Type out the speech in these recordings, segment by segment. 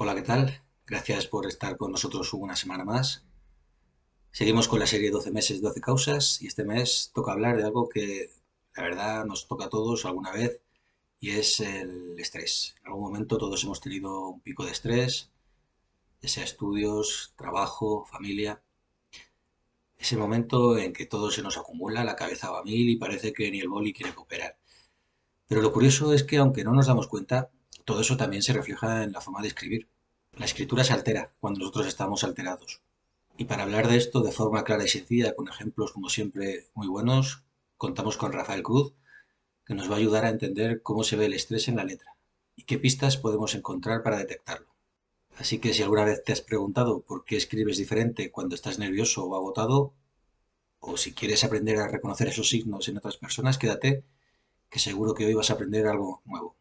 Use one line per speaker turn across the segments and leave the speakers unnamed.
Hola, ¿qué tal? Gracias por estar con nosotros una semana más. Seguimos con la serie 12 meses, 12 causas y este mes toca hablar de algo que la verdad nos toca a todos alguna vez y es el estrés. En algún momento todos hemos tenido un pico de estrés, ya sea estudios, trabajo, familia. Ese momento en que todo se nos acumula, la cabeza va a mil y parece que ni el boli quiere cooperar. Pero lo curioso es que aunque no nos damos cuenta, todo eso también se refleja en la forma de escribir. La escritura se altera cuando nosotros estamos alterados. Y para hablar de esto de forma clara y sencilla, con ejemplos como siempre muy buenos, contamos con Rafael Cruz, que nos va a ayudar a entender cómo se ve el estrés en la letra y qué pistas podemos encontrar para detectarlo. Así que si alguna vez te has preguntado por qué escribes diferente cuando estás nervioso o agotado, o si quieres aprender a reconocer esos signos en otras personas, quédate, que seguro que hoy vas a aprender algo nuevo.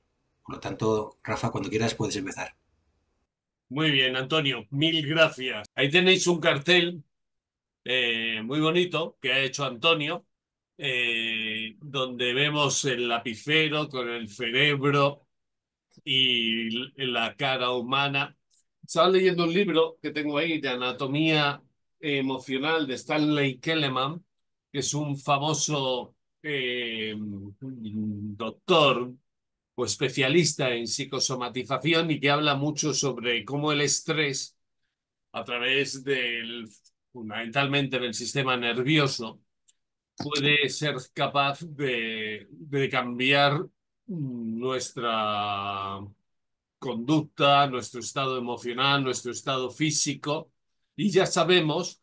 Por lo tanto, Rafa, cuando quieras puedes empezar.
Muy bien, Antonio, mil gracias. Ahí tenéis un cartel muy bonito que ha hecho Antonio, donde vemos el lapicero con el cerebro y la cara humana. Estaba leyendo un libro que tengo ahí de anatomía emocional de Stanley Kellerman, que es un famoso doctor o especialista en psicosomatización y que habla mucho sobre cómo el estrés a través fundamentalmente del sistema nervioso, puede ser capaz de cambiar nuestra conducta, nuestro estado emocional, nuestro estado físico. Y ya sabemos,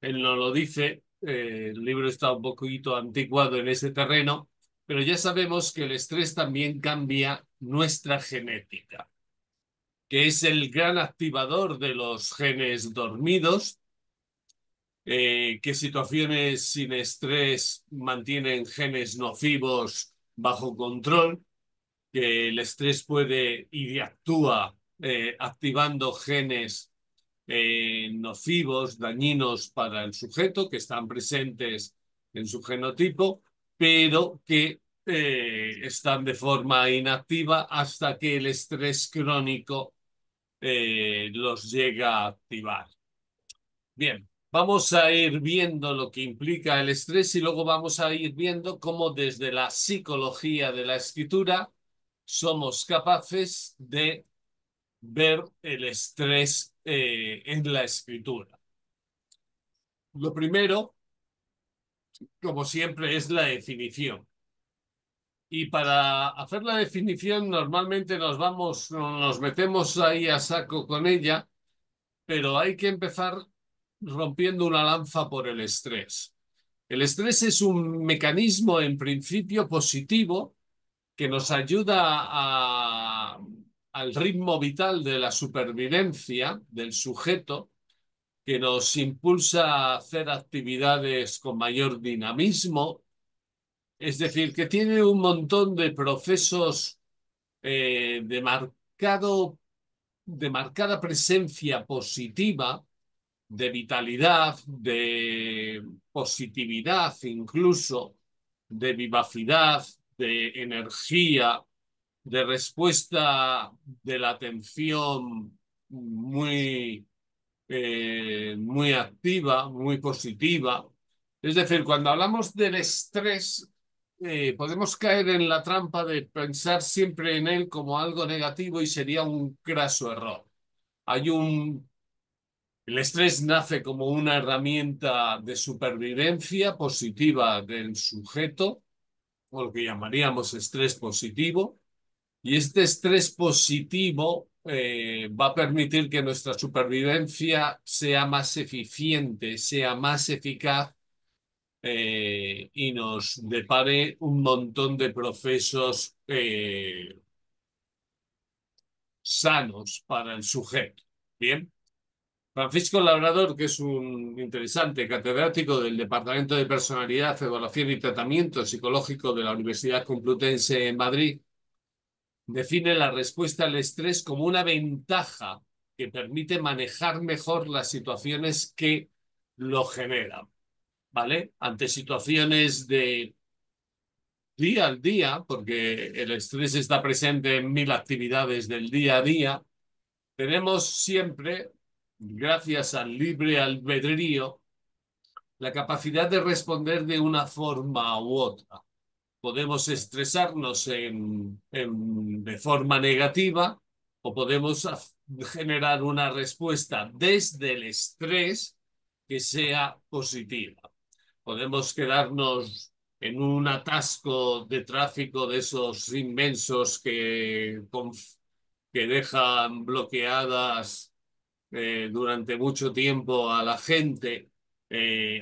él nos lo dice, el libro está un poquito anticuado en ese terreno, pero ya sabemos que el estrés también cambia nuestra genética, que es el gran activador de los genes dormidos, que situaciones sin estrés mantienen genes nocivos bajo control, que el estrés puede y actúa activando genes nocivos, dañinos para el sujeto, que están presentes en su genotipo, pero que están de forma inactiva hasta que el estrés crónico los llega a activar. Bien, vamos a ir viendo lo que implica el estrés y luego vamos a ir viendo cómo desde la psicología de la escritura somos capaces de ver el estrés en la escritura. Lo primero, como siempre, es la definición. Y para hacer la definición normalmente nos metemos ahí a saco con ella, pero hay que empezar rompiendo una lanza por el estrés. El estrés es un mecanismo en principio positivo que nos ayuda al ritmo vital de la supervivencia del sujeto, que nos impulsa a hacer actividades con mayor dinamismo, es decir, que tiene un montón de procesos eh, de marcado, de marcada presencia positiva, de vitalidad, de positividad incluso, de vivacidad, de energía, de respuesta de la atención muy, muy activa, muy positiva. Es decir, cuando hablamos del estrés, podemos caer en la trampa de pensar siempre en él como algo negativo y sería un graso error. Hay un El estrés nace como una herramienta de supervivencia positiva del sujeto, o lo que llamaríamos estrés positivo, y este estrés positivo va a permitir que nuestra supervivencia sea más eficiente, sea más eficaz, y nos depare un montón de procesos sanos para el sujeto. Bien. Francisco Labrador, que es un interesante catedrático del Departamento de Personalidad, Evaluación y Tratamiento Psicológico de la Universidad Complutense en Madrid, define la respuesta al estrés como una ventaja que permite manejar mejor las situaciones que lo generan, ¿vale? Ante situaciones de día al día, porque el estrés está presente en mil actividades del día a día, tenemos siempre, gracias al libre albedrío, la capacidad de responder de una forma u otra. Podemos estresarnos de forma negativa o podemos generar una respuesta desde el estrés que sea positiva. Podemos quedarnos en un atasco de tráfico de esos inmensos que dejan bloqueadas durante mucho tiempo a la gente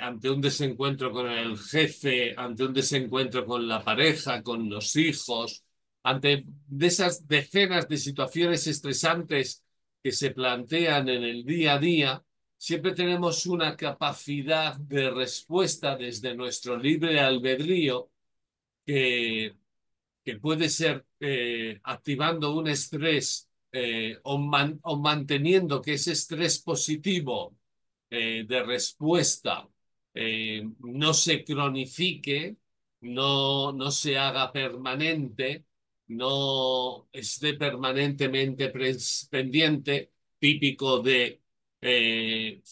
ante un desencuentro con el jefe, ante un desencuentro con la pareja, con los hijos, ante de esas decenas de situaciones estresantes que se plantean en el día a día, siempre tenemos una capacidad de respuesta desde nuestro libre albedrío que puede ser activando un estrés o manteniendo que ese estrés positivo de respuesta no se cronifique, no se haga permanente, no esté permanentemente pendiente, típico de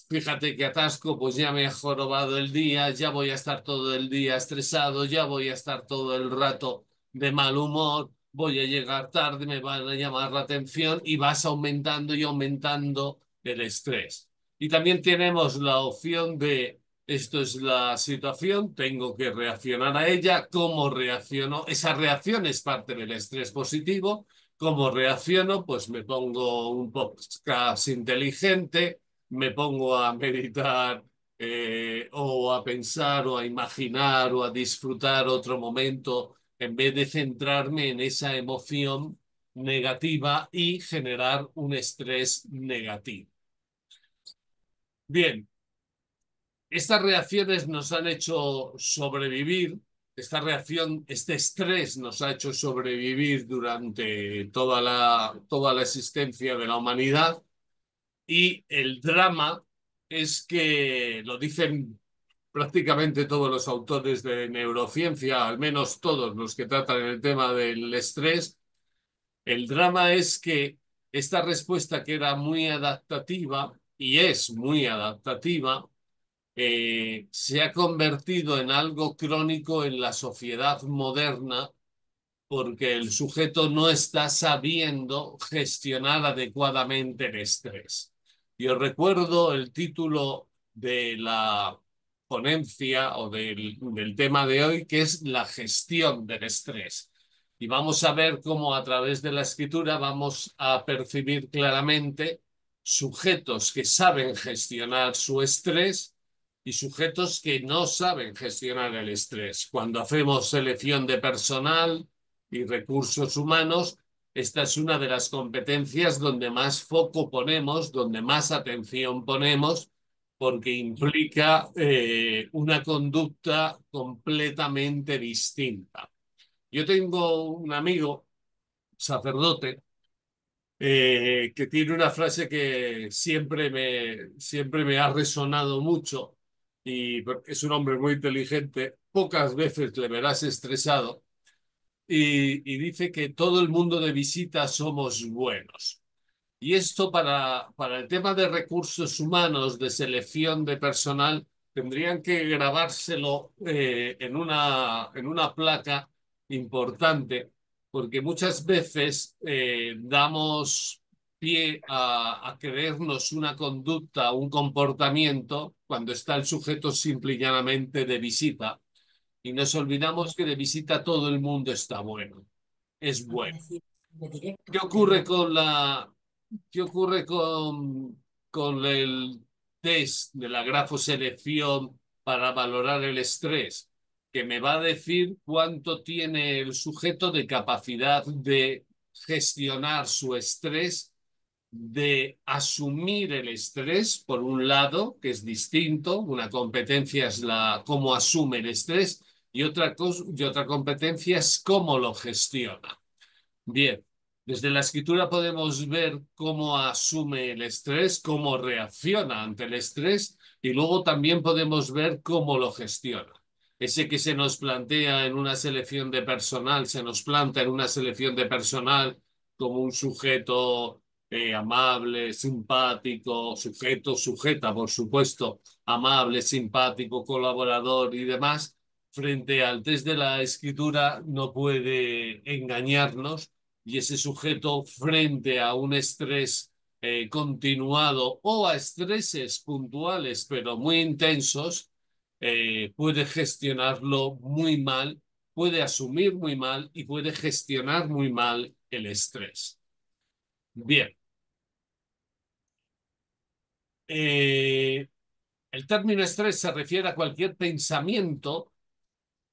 fíjate que atasco, pues ya me he jorobado el día, ya voy a estar todo el día estresado, ya voy a estar todo el rato de mal humor, voy a llegar tarde, me van a llamar la atención y vas aumentando y aumentando el estrés. Y también tenemos la opción de, esto es la situación, tengo que reaccionar a ella, ¿cómo reacciono? Esa reacción es parte del estrés positivo. ¿Cómo reacciono? Pues me pongo un podcast inteligente, me pongo a meditar o a pensar o a imaginar o a disfrutar otro momento en vez de centrarme en esa emoción negativa y generar un estrés negativo. Bien, estas reacciones nos han hecho sobrevivir, este estrés nos ha hecho sobrevivir durante toda la existencia de la humanidad y el drama es que, lo dicen prácticamente todos los autores de neurociencia, al menos todos los que tratan el tema del estrés, el drama es que esta respuesta que era muy adaptativa y es muy adaptativa, se ha convertido en algo crónico en la sociedad moderna porque el sujeto no está sabiendo gestionar adecuadamente el estrés. Yo recuerdo el título de la ponencia o del tema de hoy, que es la gestión del estrés. Y vamos a ver cómo a través de la escritura vamos a percibir claramente sujetos que saben gestionar su estrés y sujetos que no saben gestionar el estrés. Cuando hacemos selección de personal y recursos humanos, esta es una de las competencias donde más foco ponemos, donde más atención ponemos, porque implica una conducta completamente distinta. Yo tengo un amigo, sacerdote, que tiene una frase que siempre me ha resonado mucho y es un hombre muy inteligente, pocas veces le verás estresado y dice que todo el mundo de visita somos buenos. Y esto para el tema de recursos humanos, de selección de personal, tendrían que grabárselo en una placa importante, porque muchas veces damos pie a creernos una conducta, un comportamiento, cuando está el sujeto simple y llanamente de visita. Y nos olvidamos que de visita todo el mundo está bueno, es bueno. ¿Qué ocurre qué ocurre con el test de la grafoselección para valorar el estrés? Que me va a decir cuánto tiene el sujeto de capacidad de gestionar su estrés, de asumir el estrés, por un lado, que es distinto, una competencia es cómo asume el estrés y otra competencia es cómo lo gestiona. Bien, desde la escritura podemos ver cómo asume el estrés, cómo reacciona ante el estrés y luego también podemos ver cómo lo gestiona. Ese que se nos plantea en una selección de personal, se nos planta en una selección de personal como un sujeto amable, simpático, sujeto, sujeta, por supuesto, amable, simpático, colaborador y demás, frente al test de la escritura no puede engañarnos y ese sujeto frente a un estrés continuado o a estreses puntuales pero muy intensos, puede gestionarlo muy mal, puede asumir muy mal y puede gestionar muy mal el estrés. Bien, eh, el término estrés se refiere a cualquier pensamiento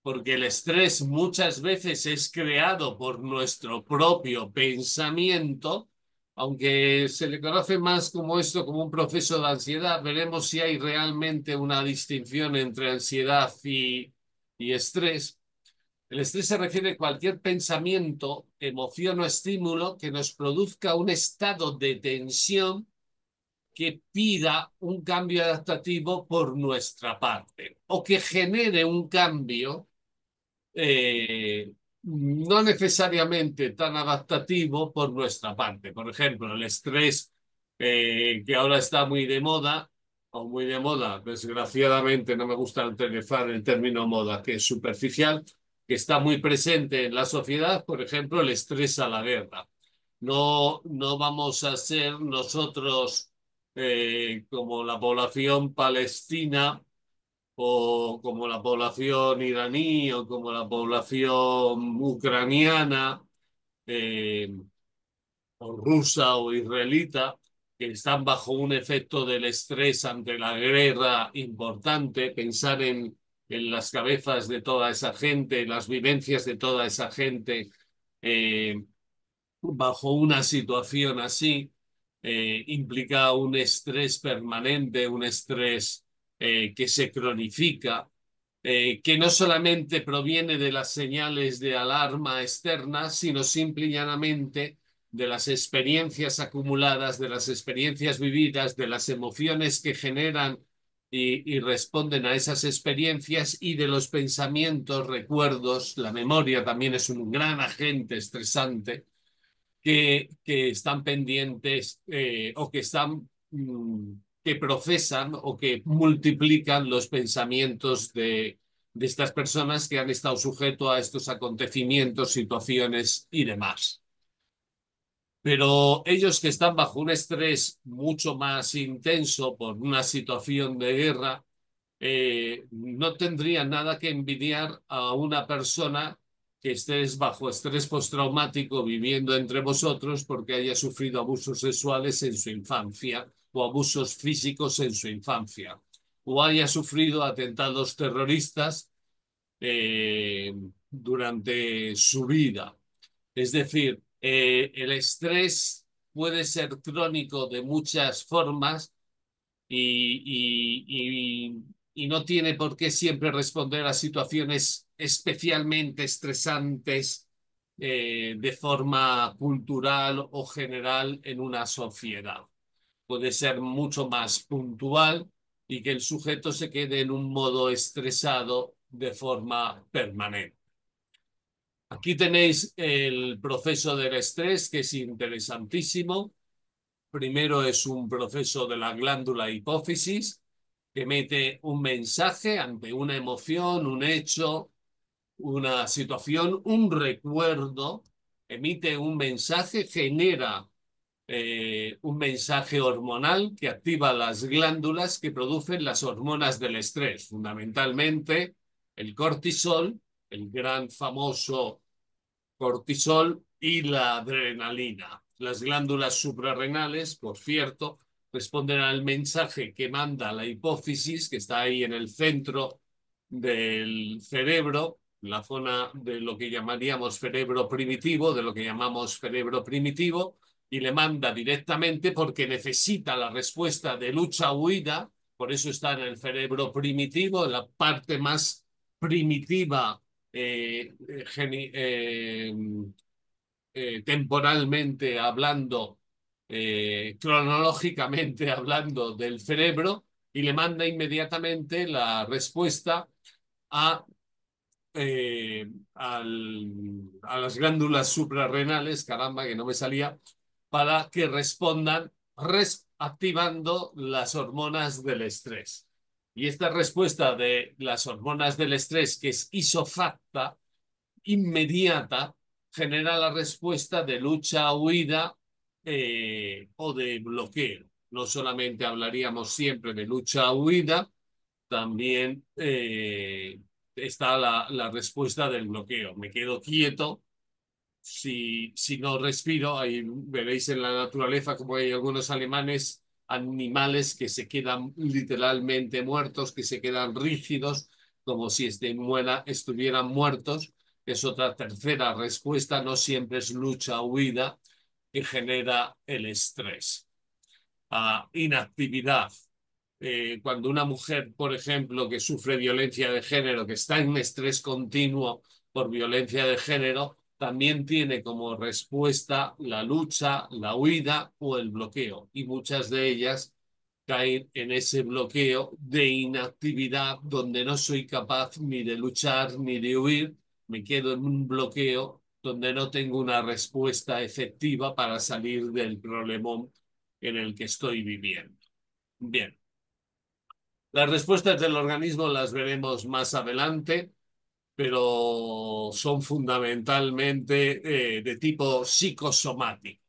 porque el estrés muchas veces es creado por nuestro propio pensamiento, aunque se le conoce más como esto, como un proceso de ansiedad. Veremos si hay realmente una distinción entre ansiedad y estrés. El estrés se refiere a cualquier pensamiento, emoción o estímulo que nos produzca un estado de tensión que pida un cambio adaptativo por nuestra parte o que genere un cambio no necesariamente tan adaptativo por nuestra parte. Por ejemplo, el estrés que ahora está muy de moda, o muy de moda, desgraciadamente no me gusta utilizar el término moda, que es superficial, que está muy presente en la sociedad, por ejemplo, el estrés a la guerra. No, no vamos a ser nosotros como la población palestina o como la población iraní o como la población ucraniana eh, o rusa o israelita, que están bajo un efecto del estrés ante la guerra importante, pensar en las cabezas de toda esa gente, las vivencias de toda esa gente eh, bajo una situación así, implica un estrés permanente, un estrés que se cronifica, que no solamente proviene de las señales de alarma externas, sino simple y llanamente de las experiencias acumuladas, de las experiencias vividas, de las emociones que generan y responden a esas experiencias y de los pensamientos, recuerdos. La memoria también es un gran agente estresante que están pendientes o que están que procesan o que multiplican los pensamientos de estas personas que han estado sujetos a estos acontecimientos, situaciones y demás. Pero ellos que están bajo un estrés mucho más intenso por una situación de guerra, no tendría nada que envidiar a una persona que esté bajo estrés postraumático viviendo entre vosotros porque haya sufrido abusos sexuales en su infancia o abusos físicos en su infancia o haya sufrido atentados terroristas durante su vida. Es decir, el estrés puede ser crónico de muchas formas y no tiene por qué siempre responder a situaciones especialmente estresantes de forma cultural o general en una sociedad. Puede ser mucho más puntual y que el sujeto se quede en un modo estresado de forma permanente. Aquí tenéis el proceso del estrés, que es interesantísimo. Primero es un proceso de la glándula hipófisis que emite un mensaje ante una emoción, un hecho, una situación, un recuerdo, emite un mensaje, genera un mensaje hormonal que activa las glándulas que producen las hormonas del estrés, fundamentalmente el cortisol, el gran famoso cortisol y la adrenalina. Las glándulas suprarrenales, por cierto, responden al mensaje que manda la hipófisis, que está ahí en el centro del cerebro, la zona de lo que llamaríamos cerebro primitivo, de lo que llamamos cerebro primitivo, y le manda directamente porque necesita la respuesta de lucha-huida, por eso está en el cerebro primitivo, en la parte más primitiva temporalmente hablando, cronológicamente hablando del cerebro y le manda inmediatamente la respuesta a, a las glándulas suprarrenales, caramba, que no me salía, para que respondan activando las hormonas del estrés. Y esta respuesta de las hormonas del estrés, que es isofacta, inmediata, genera la respuesta de lucha-huida o de bloqueo. No solamente hablaríamos siempre de lucha-huida, también está la respuesta del bloqueo. Me quedo quieto. Si no respiro, ahí veréis en la naturaleza como hay algunos animales que se quedan literalmente muertos, que se quedan rígidos, como si estuvieran muertos. Es otra tercera respuesta, no siempre es lucha-huida que genera el estrés. Inactividad. Cuando una mujer, por ejemplo, que sufre violencia de género, que está en estrés continuo por violencia de género, también tiene como respuesta la lucha, la huida o el bloqueo. Y muchas de ellas caen en ese bloqueo de inactividad donde no soy capaz ni de luchar ni de huir, me quedo en un bloqueo donde no tengo una respuesta efectiva para salir del problemón en el que estoy viviendo. Bien, las respuestas del organismo las veremos más adelante, pero son fundamentalmente de tipo psicosomático.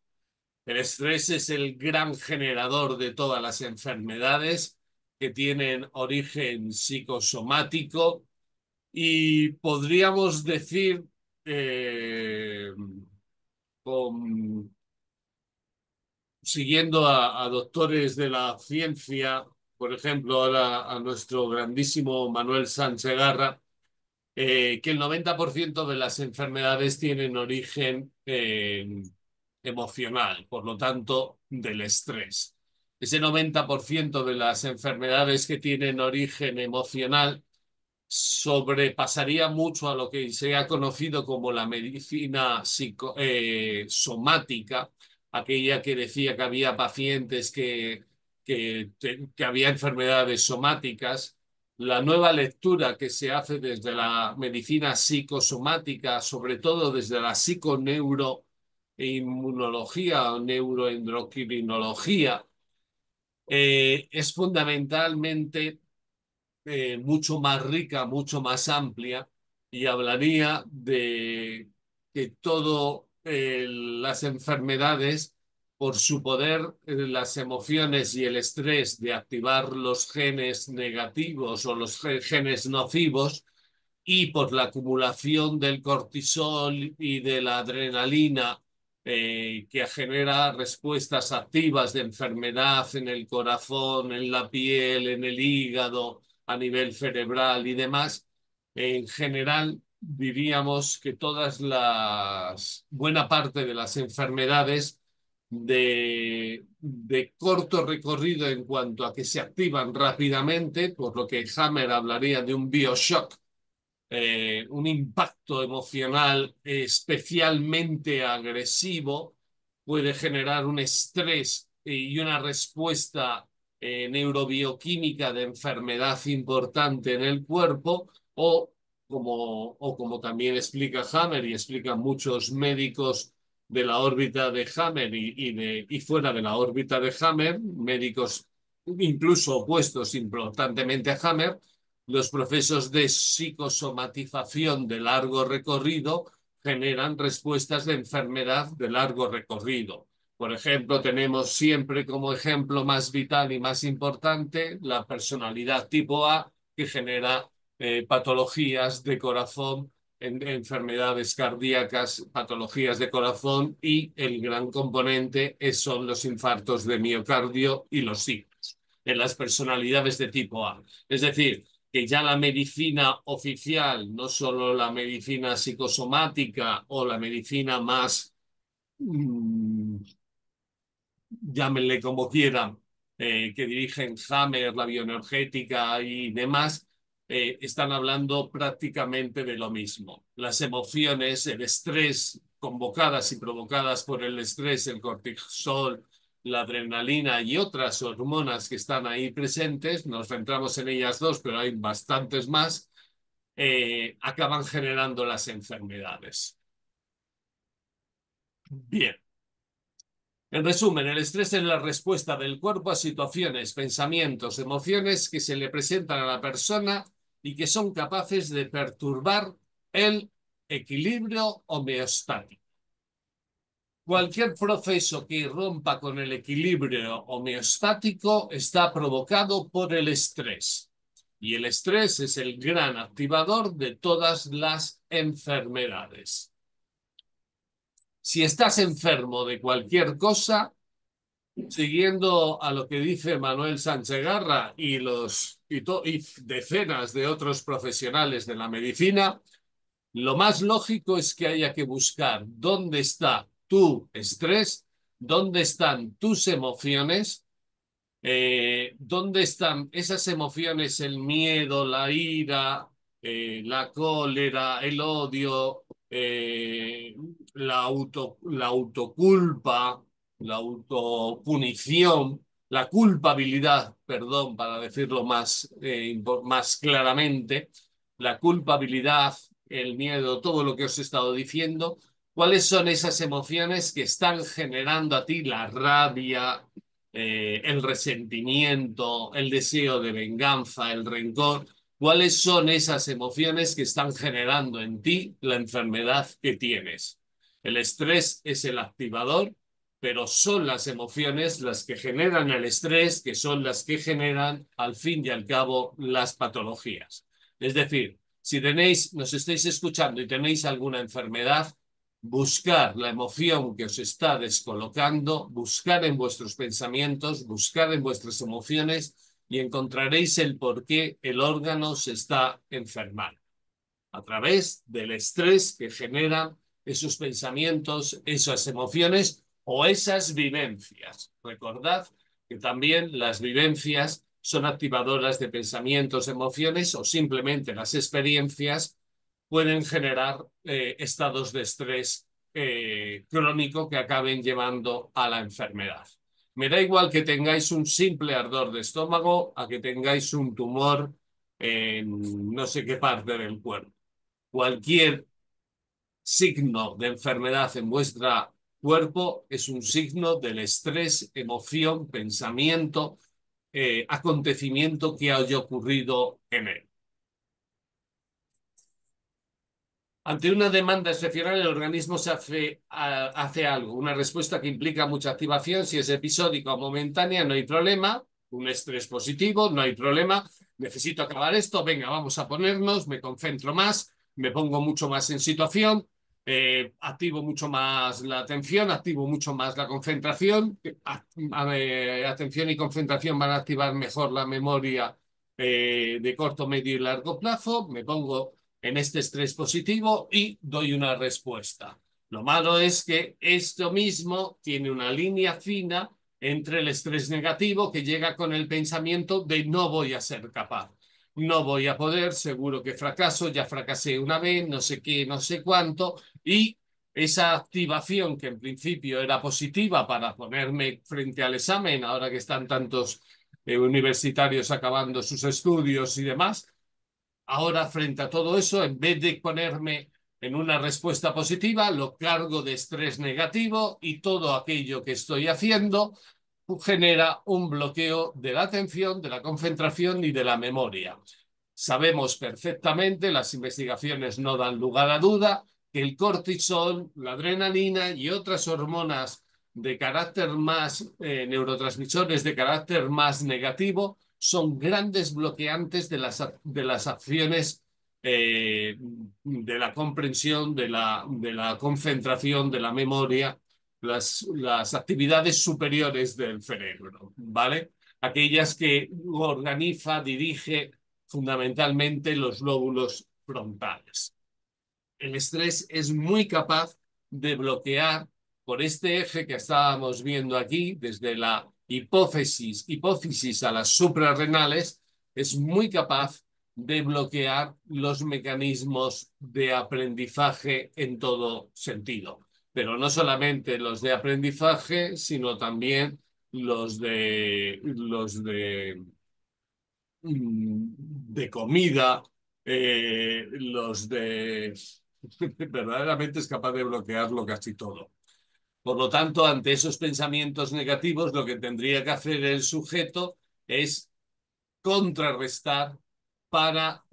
El estrés es el gran generador de todas las enfermedades que tienen origen psicosomático y podríamos decir eh, con siguiendo a doctores de la ciencia, por ejemplo, ahora a nuestro grandísimo Manuel Sánchez Garra, que el 90% de las enfermedades tienen origen emocional, por lo tanto, del estrés. Ese 90% de las enfermedades que tienen origen emocional sobrepasaría mucho a lo que se ha conocido como la medicina somática, aquella que decía que había pacientes que había enfermedades somáticas. La nueva lectura que se hace desde la medicina psicosomática, sobre todo desde la psiconeuroinmunología o neuroendocrinología, es fundamentalmente mucho más rica, mucho más amplia, y hablaría de que todas las enfermedades, por su poder, las emociones y el estrés de activar los genes negativos o los genes nocivos, y por la acumulación del cortisol y de la adrenalina que genera respuestas activas de enfermedad en el corazón, en la piel, en el hígado, a nivel cerebral y demás, en general diríamos que buena parte de las enfermedades de corto recorrido en cuanto a que se activan rápidamente, por lo que Hammer hablaría de un bioshock, un impacto emocional especialmente agresivo, puede generar un estrés y una respuesta neurobioquímica de enfermedad importante en el cuerpo, o como también explica Hammer y explican muchos médicos de la órbita de Hammer y fuera de la órbita de Hammer, médicos incluso opuestos importantemente a Hammer, los procesos de psicosomatización de largo recorrido generan respuestas de enfermedad de largo recorrido. Por ejemplo, tenemos siempre como ejemplo más vital y más importante la personalidad tipo A, que genera patologías de corazón, enfermedades cardíacas, patologías de corazón, y el gran componente son los infartos de miocardio y los ictus en las personalidades de tipo A. Es decir, que ya la medicina oficial, no solo la medicina psicosomática o la medicina más, llámenle como quieran, que dirigen Hammer, la bioenergética y demás, están hablando prácticamente de lo mismo. Las emociones, el estrés, convocadas y provocadas por el estrés, el cortisol, la adrenalina y otras hormonas que están ahí presentes, nos centramos en ellas dos, pero hay bastantes más, acaban generando las enfermedades. Bien. En resumen, el estrés es la respuesta del cuerpo a situaciones, pensamientos, emociones que se le presentan a la persona y que son capaces de perturbar el equilibrio homeostático. Cualquier proceso que rompa con el equilibrio homeostático está provocado por el estrés. Y el estrés es el gran activador de todas las enfermedades. Si estás enfermo de cualquier cosa, siguiendo a lo que dice Manuel Sánchez Garra y decenas de otros profesionales de la medicina, lo más lógico es que haya que buscar dónde está tu estrés, dónde están tus emociones, dónde están esas emociones, el miedo, la ira, la cólera, el odio, la autoculpa, la autopunición, la culpabilidad, perdón, para decirlo más claramente, la culpabilidad, el miedo, todo lo que os he estado diciendo. ¿Cuáles son esas emociones que están generando a ti la rabia, el resentimiento, el deseo de venganza, el rencor? ¿Cuáles son esas emociones que están generando en ti la enfermedad que tienes? El estrés es el activador, pero son las emociones las que generan el estrés, que son las que generan, al fin y al cabo, las patologías. Es decir, si nos estáis escuchando y tenéis alguna enfermedad, buscar la emoción que os está descolocando, buscar en vuestros pensamientos, buscar en vuestras emociones y encontraréis el por qué el órgano se está enfermando. A través del estrés que generan esos pensamientos, esas emociones o esas vivencias. Recordad que también las vivencias son activadoras de pensamientos, emociones o simplemente las experiencias pueden generar estados de estrés crónico que acaben llevando a la enfermedad. Me da igual que tengáis un simple ardor de estómago a que tengáis un tumor en no sé qué parte del cuerpo. Cualquier signo de enfermedad en vuestro cuerpo es un signo del estrés, emoción, pensamiento, acontecimiento que haya ocurrido en él. Ante una demanda excepcional, el organismo hace algo, una respuesta que implica mucha activación. Si es episódica o momentánea, no hay problema. Un estrés positivo, no hay problema. Necesito acabar esto, venga, vamos a ponernos, me concentro más, me pongo mucho más en situación, activo mucho más la atención, activo mucho más la concentración. Atención y concentración van a activar mejor la memoria de corto, medio y largo plazo. Me pongo en este estrés positivo y doy una respuesta. Lo malo es que esto mismo tiene una línea fina entre el estrés negativo que llega con el pensamiento de no voy a ser capaz, no voy a poder, seguro que fracaso, ya fracasé una vez, no sé qué, no sé cuánto, y esa activación que en principio era positiva para ponerme frente al examen, ahora que están tantos universitarios acabando sus estudios y demás, ahora, frente a todo eso, en vez de ponerme en una respuesta positiva, lo cargo de estrés negativo y todo aquello que estoy haciendo genera un bloqueo de la atención, de la concentración y de la memoria. Sabemos perfectamente, las investigaciones no dan lugar a duda, que el cortisol, la adrenalina y otras hormonas de carácter más, neurotransmisores de carácter más negativo, son grandes bloqueantes de las acciones, de la comprensión, de la concentración, de la memoria, las actividades superiores del cerebro, ¿vale? Aquellas que organiza, dirige fundamentalmente los lóbulos frontales. El estrés es muy capaz de bloquear por este eje que estábamos viendo aquí, desde la hipófisis a las suprarrenales, es muy capaz de bloquear los mecanismos de aprendizaje en todo sentido. Pero no solamente los de aprendizaje, sino también de comida, los de... verdaderamente es capaz de bloquearlo casi todo. Por lo tanto, ante esos pensamientos negativos, lo que tendría que hacer el sujeto es contrarrestar para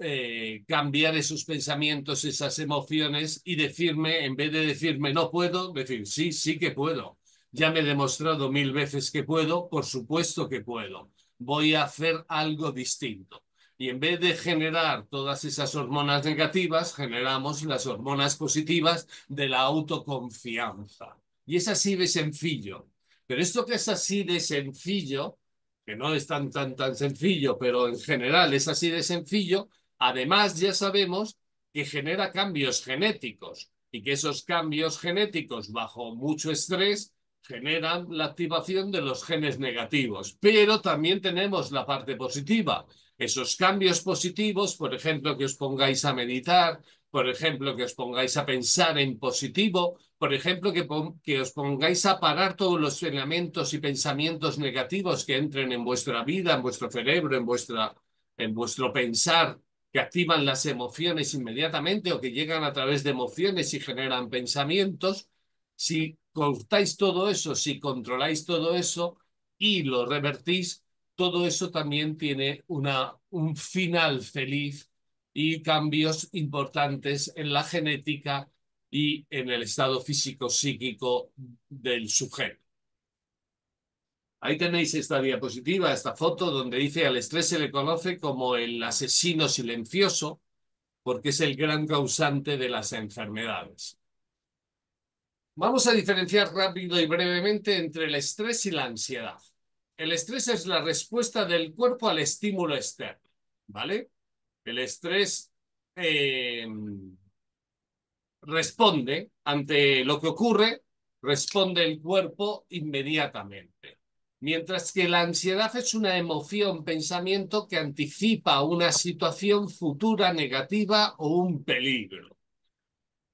cambiar esos pensamientos, esas emociones y decirme, en vez de decirme no puedo, decir sí, sí que puedo. Ya me he demostrado 1000 veces que puedo, por supuesto que puedo. Voy a hacer algo distinto. Y en vez de generar todas esas hormonas negativas, generamos las hormonas positivas de la autoconfianza. Y es así de sencillo. Pero esto que es así de sencillo, que no es tan sencillo, pero en general es así de sencillo, además ya sabemos que genera cambios genéticos y que esos cambios genéticos bajo mucho estrés generan la activación de los genes negativos. Pero también tenemos la parte positiva. Esos cambios positivos, por ejemplo, que os pongáis a meditar, por ejemplo, que os pongáis a pensar en positivo, por ejemplo, que os pongáis a parar todos los elementos y pensamientos negativos que entren en vuestra vida, en vuestro cerebro, en vuestro pensar, que activan las emociones inmediatamente o que llegan a través de emociones y generan pensamientos. Si cortáis todo eso, si controláis todo eso y lo revertís, todo eso también tiene un final feliz y cambios importantes en la genética y en el estado físico-psíquico del sujeto. Ahí tenéis esta diapositiva, esta foto, donde dice al estrés se le conoce como el asesino silencioso, porque es el gran causante de las enfermedades. Vamos a diferenciar rápido y brevemente entre el estrés y la ansiedad. El estrés es la respuesta del cuerpo al estímulo externo, ¿vale? El estrés responde ante lo que ocurre, responde el cuerpo inmediatamente. Mientras que la ansiedad es una emoción, pensamiento que anticipa una situación futura negativa o un peligro.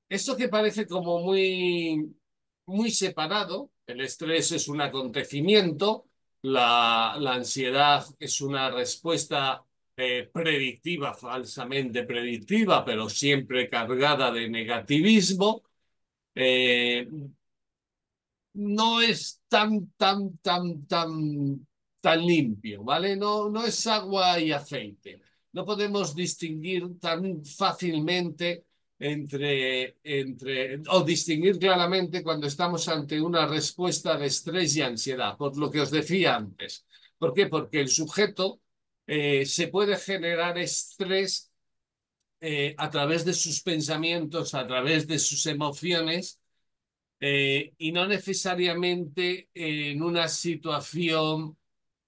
Esto que parece como muy separado, el estrés es un acontecimiento, la ansiedad es una respuesta predictiva, falsamente predictiva, pero siempre cargada de negativismo. eh, no es tan limpio, ¿vale? No es agua y aceite. No podemos distinguir tan fácilmente o distinguir claramente cuando estamos ante una respuesta de estrés y ansiedad, por lo que os decía antes. ¿Por qué? Porque el sujeto se puede generar estrés a través de sus pensamientos, a través de sus emociones, y no necesariamente en una situación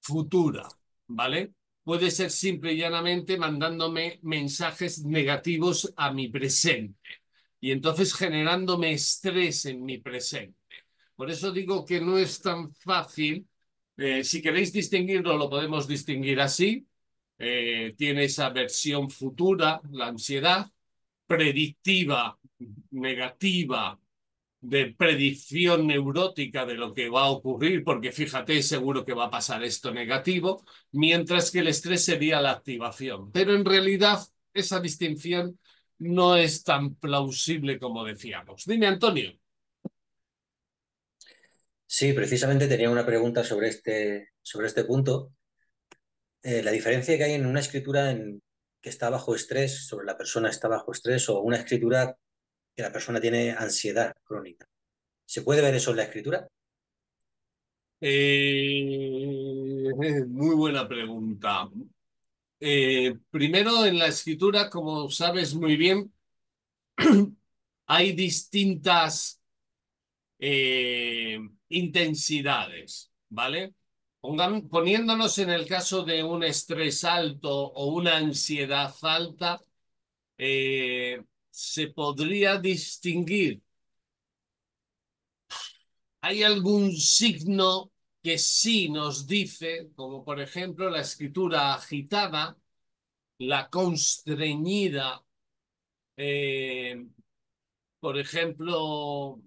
futura, ¿vale? Puede ser simple y llanamente mandándome mensajes negativos a mi presente y entonces generándome estrés en mi presente. Por eso digo que no es tan fácil. Si queréis distinguirlo, lo podemos distinguir así. Tiene esa versión futura, la ansiedad, predictiva, negativa, de predicción neurótica de lo que va a ocurrir, porque fíjate, seguro que va a pasar esto negativo, mientras que el estrés sería la activación. Pero en realidad esa distinción no es tan plausible como decíamos. Dime, Antonio.
Sí, precisamente tenía una pregunta sobre este punto. La diferencia que hay en una escritura que está bajo estrés, sobre la persona está bajo estrés, o una escritura que la persona tiene ansiedad crónica. ¿Se puede ver eso en la escritura?
Muy buena pregunta. Primero, en la escritura, como sabes muy bien, hay distintas eh, intensidades, ¿vale? Poniéndonos en el caso de un estrés alto o una ansiedad alta, se podría distinguir. ¿Hay algún signo que sí nos dice, como por ejemplo la escritura agitada, la constreñida, eh, por ejemplo,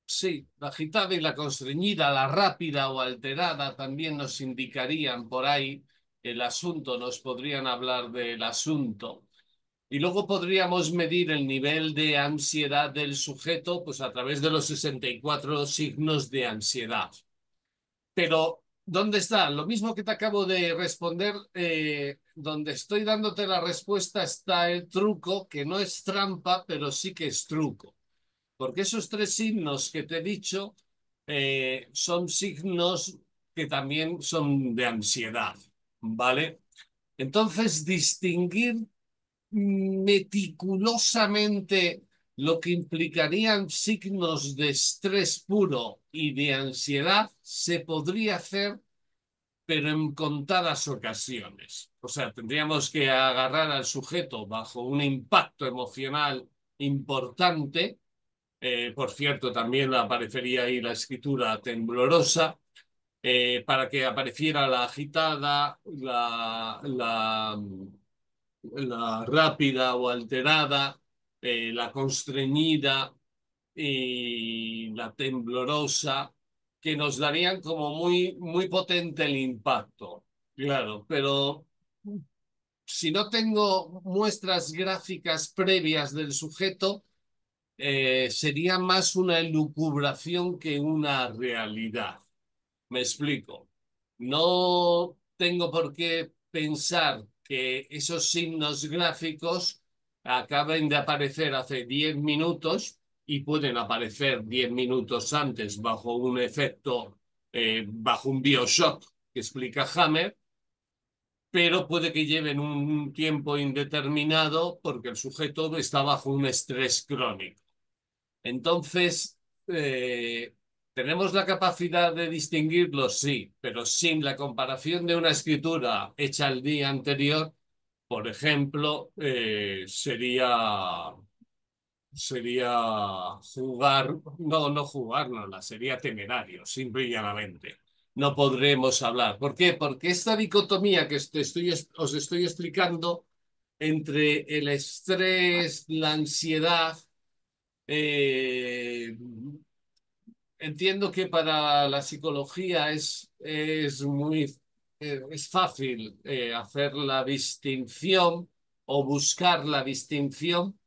sí, la agitada y la constreñida, la rápida o alterada también nos indicarían por ahí el asunto, nos podrían hablar del asunto. Y luego podríamos medir el nivel de ansiedad del sujeto pues, a través de los 64 signos de ansiedad. Pero, ¿dónde está? Lo mismo que te acabo de responder, donde estoy dándote la respuesta está el truco, que no es trampa, pero sí que es truco. Porque esos tres signos que te he dicho son signos que también son de ansiedad, ¿vale? Entonces, distinguir meticulosamente lo que implicarían signos de estrés puro y de ansiedad se podría hacer, pero en contadas ocasiones. O sea, tendríamos que agarrar al sujeto bajo un impacto emocional importante. Por cierto, también aparecería ahí la escritura temblorosa, para que apareciera la agitada, la rápida o alterada, la constreñida y la temblorosa, que nos darían como muy, muy potente el impacto. Claro, pero si no tengo muestras gráficas previas del sujeto, sería más una elucubración que una realidad. Me explico. No tengo por qué pensar que esos signos gráficos acaben de aparecer hace 10 minutos y pueden aparecer 10 minutos antes bajo un efecto, bajo un BioShock que explica Hammer, pero puede que lleven un tiempo indeterminado porque el sujeto está bajo un estrés crónico. Entonces, ¿tenemos la capacidad de distinguirlo? Sí, pero sin la comparación de una escritura hecha el día anterior, por ejemplo, sería jugar, no, no jugárnosla, sería temerario, simple y llanamente. No podremos hablar. ¿Por qué? Porque esta dicotomía que os estoy explicando entre el estrés, la ansiedad, eh, entiendo que para la psicología es fácil hacer la distinción o buscar la distinción,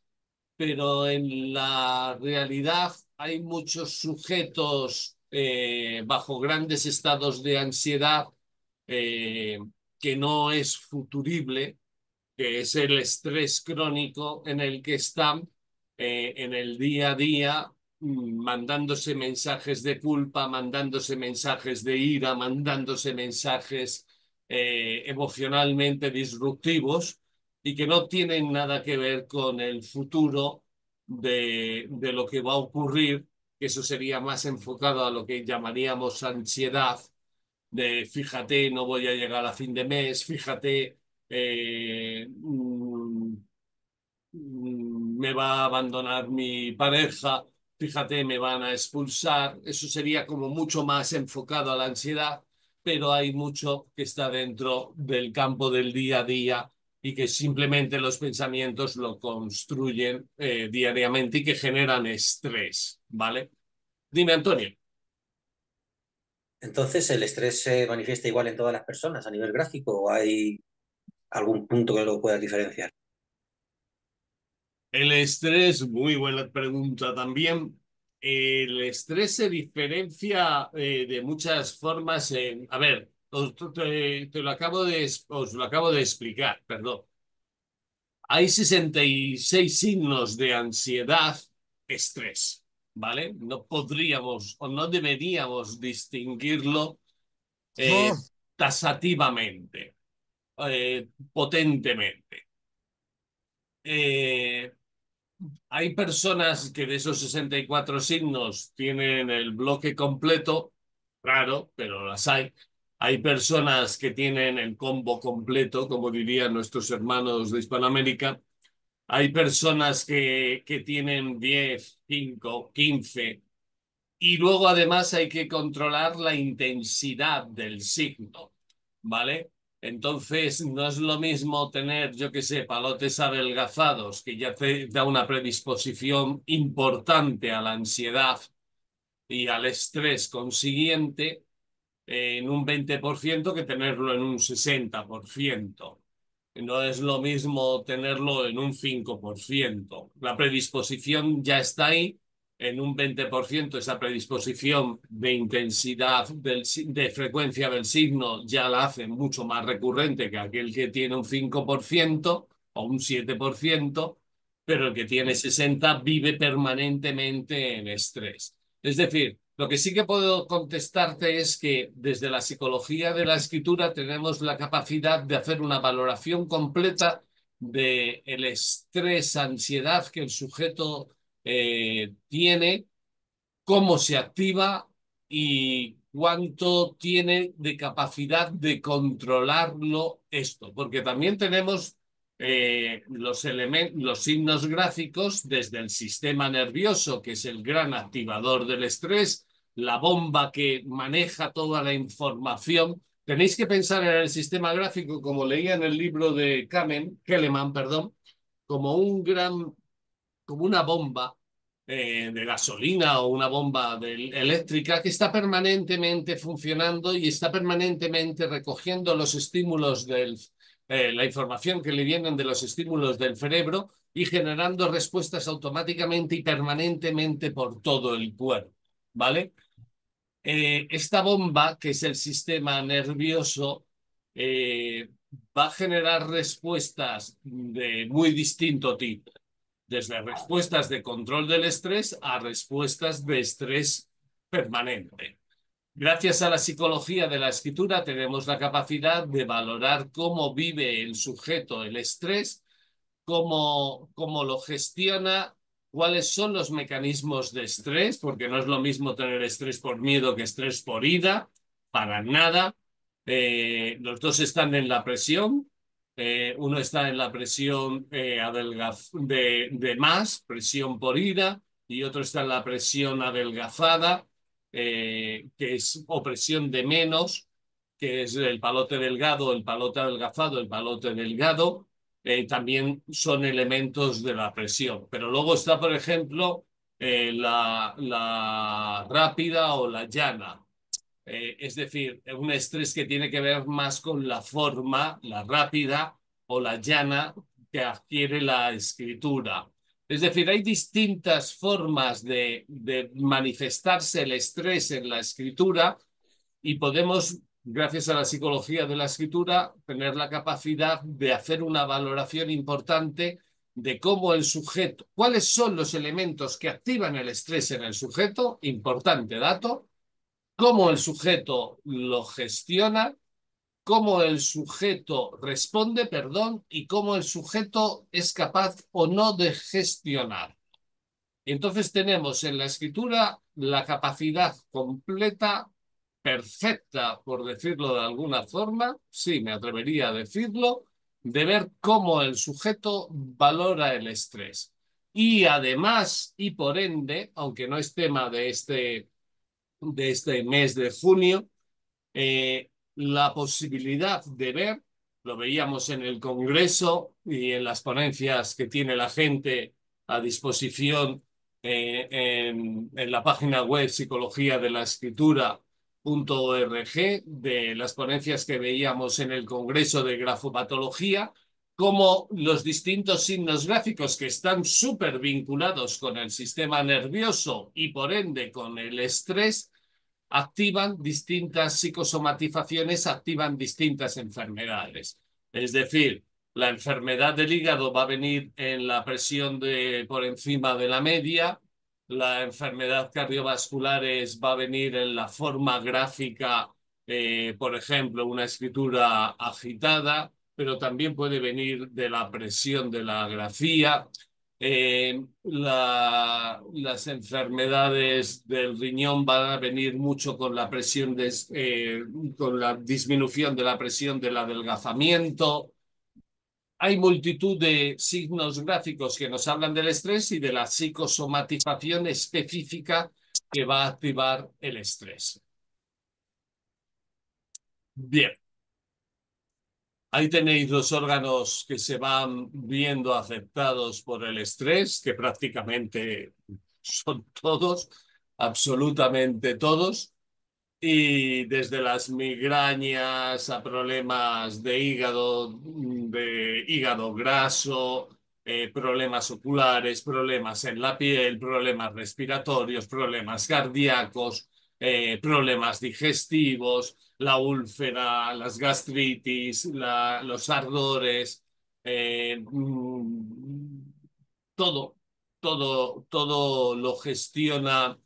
pero en la realidad hay muchos sujetos bajo grandes estados de ansiedad, eh, que no es futurible, que es el estrés crónico en el que están en el día a día, mandándose mensajes de culpa, mandándose mensajes de ira, mandándose mensajes emocionalmente disruptivos y que no tienen nada que ver con el futuro de lo que va a ocurrir, que eso sería más enfocado a lo que llamaríamos ansiedad, de fíjate, no voy a llegar a fin de mes, fíjate, eh, mm, me va a abandonar mi pareja, fíjate, me van a expulsar. Eso sería como mucho más enfocado a la ansiedad, pero hay mucho que está dentro del campo del día a día y que simplemente los pensamientos lo construyen diariamente y que generan estrés, ¿vale? Dime, Antonio.
Entonces, ¿el estrés se manifiesta igual en todas las personas a nivel gráfico o hay algún punto que lo pueda diferenciar?
El estrés, muy buena pregunta también. El estrés se diferencia de muchas formas. A ver, os lo acabo de explicar, perdón. Hay 66 signos de ansiedad, estrés, ¿vale? No podríamos o no deberíamos distinguirlo eh, tasativamente, potentemente. Eh, Hay personas que de esos 64 signos tienen el bloque completo, raro, pero las hay. Hay personas que tienen el combo completo, como dirían nuestros hermanos de Hispanoamérica. Hay personas que tienen 10, 5, 15. Y luego además hay que controlar la intensidad del signo, ¿vale? Entonces no es lo mismo tener, yo qué sé, palotes adelgazados, que ya te da una predisposición importante a la ansiedad y al estrés consiguiente, en un 20% que tenerlo en un 60%. No es lo mismo tenerlo en un 5%. La predisposición ya está ahí. En un 20% esa predisposición de intensidad, de frecuencia del signo ya la hace mucho más recurrente que aquel que tiene un 5% o un 7%, pero el que tiene 60 vive permanentemente en estrés. Es decir, lo que sí que puedo contestarte es que desde la psicología de la escritura tenemos la capacidad de hacer una valoración completa del estrés, ansiedad que el sujeto tiene, cómo se activa y cuánto tiene de capacidad de controlarlo esto. Porque también tenemos los signos gráficos desde el sistema nervioso, que es el gran activador del estrés, la bomba que maneja toda la información. Tenéis que pensar en el sistema gráfico, como leía en el libro de Keleman, perdón, como un gran, como una bomba de gasolina o una bomba eléctrica que está permanentemente funcionando y está permanentemente recogiendo los estímulos la información que le vienen de los estímulos del cerebro y generando respuestas automáticamente y permanentemente por todo el cuerpo, ¿vale? Esta bomba, que es el sistema nervioso, eh, va a generar respuestas de muy distinto tipo, desde respuestas de control del estrés a respuestas de estrés permanente. Gracias a la psicología de la escritura tenemos la capacidad de valorar cómo vive el sujeto el estrés, cómo lo gestiona, cuáles son los mecanismos de estrés, porque no es lo mismo tener estrés por miedo que estrés por ira, para nada. Los dos están en la presión. Uno está en la presión de más, presión por ira, y otro está en la presión adelgazada, que es opresión de menos, que es el palote delgado, el palote adelgazado, el palote delgado. También son elementos de la presión. Pero luego está, por ejemplo, la rápida o la llana. Es decir, un estrés que tiene que ver más con la forma, la rápida o la llana que adquiere la escritura. Es decir, hay distintas formas de manifestarse el estrés en la escritura y podemos, gracias a la psicología de la escritura, tener la capacidad de hacer una valoración importante de cómo el sujeto, cuáles son los elementos que activan el estrés en el sujeto, importante dato, cómo el sujeto lo gestiona, cómo el sujeto responde, perdón, y cómo el sujeto es capaz o no de gestionar. Entonces tenemos en la escritura la capacidad completa, perfecta, por decirlo de alguna forma, sí, me atrevería a decirlo, de ver cómo el sujeto valora el estrés. Y además, y por ende, aunque no es tema de este mes de junio, la posibilidad de ver, lo veíamos en el Congreso y en las ponencias que tiene la gente a disposición en la página web psicología de la escritura.org, de las ponencias que veíamos en el Congreso de Grafopatología, como los distintos signos gráficos que están súper vinculados con el sistema nervioso y por ende con el estrés, activan distintas psicosomatizaciones, activan distintas enfermedades. Es decir, la enfermedad del hígado va a venir en la presión por encima de la media, la enfermedad cardiovascular va a venir en la forma gráfica, por ejemplo, una escritura agitada, pero también puede venir de la presión de la grafía. Las enfermedades del riñón van a venir mucho con la presión, con la disminución de la presión del adelgazamiento. Hay multitud de signos gráficos que nos hablan del estrés y de la psicosomatización específica que va a activar el estrés. Bien. Ahí tenéis los órganos que se van viendo afectados por el estrés, que prácticamente son todos, absolutamente todos. Y desde las migrañas a problemas de hígado graso, problemas oculares, problemas en la piel, problemas respiratorios, problemas cardíacos, problemas digestivos, la úlcera, las gastritis, los ardores, eh, mm, todo, todo lo gestiona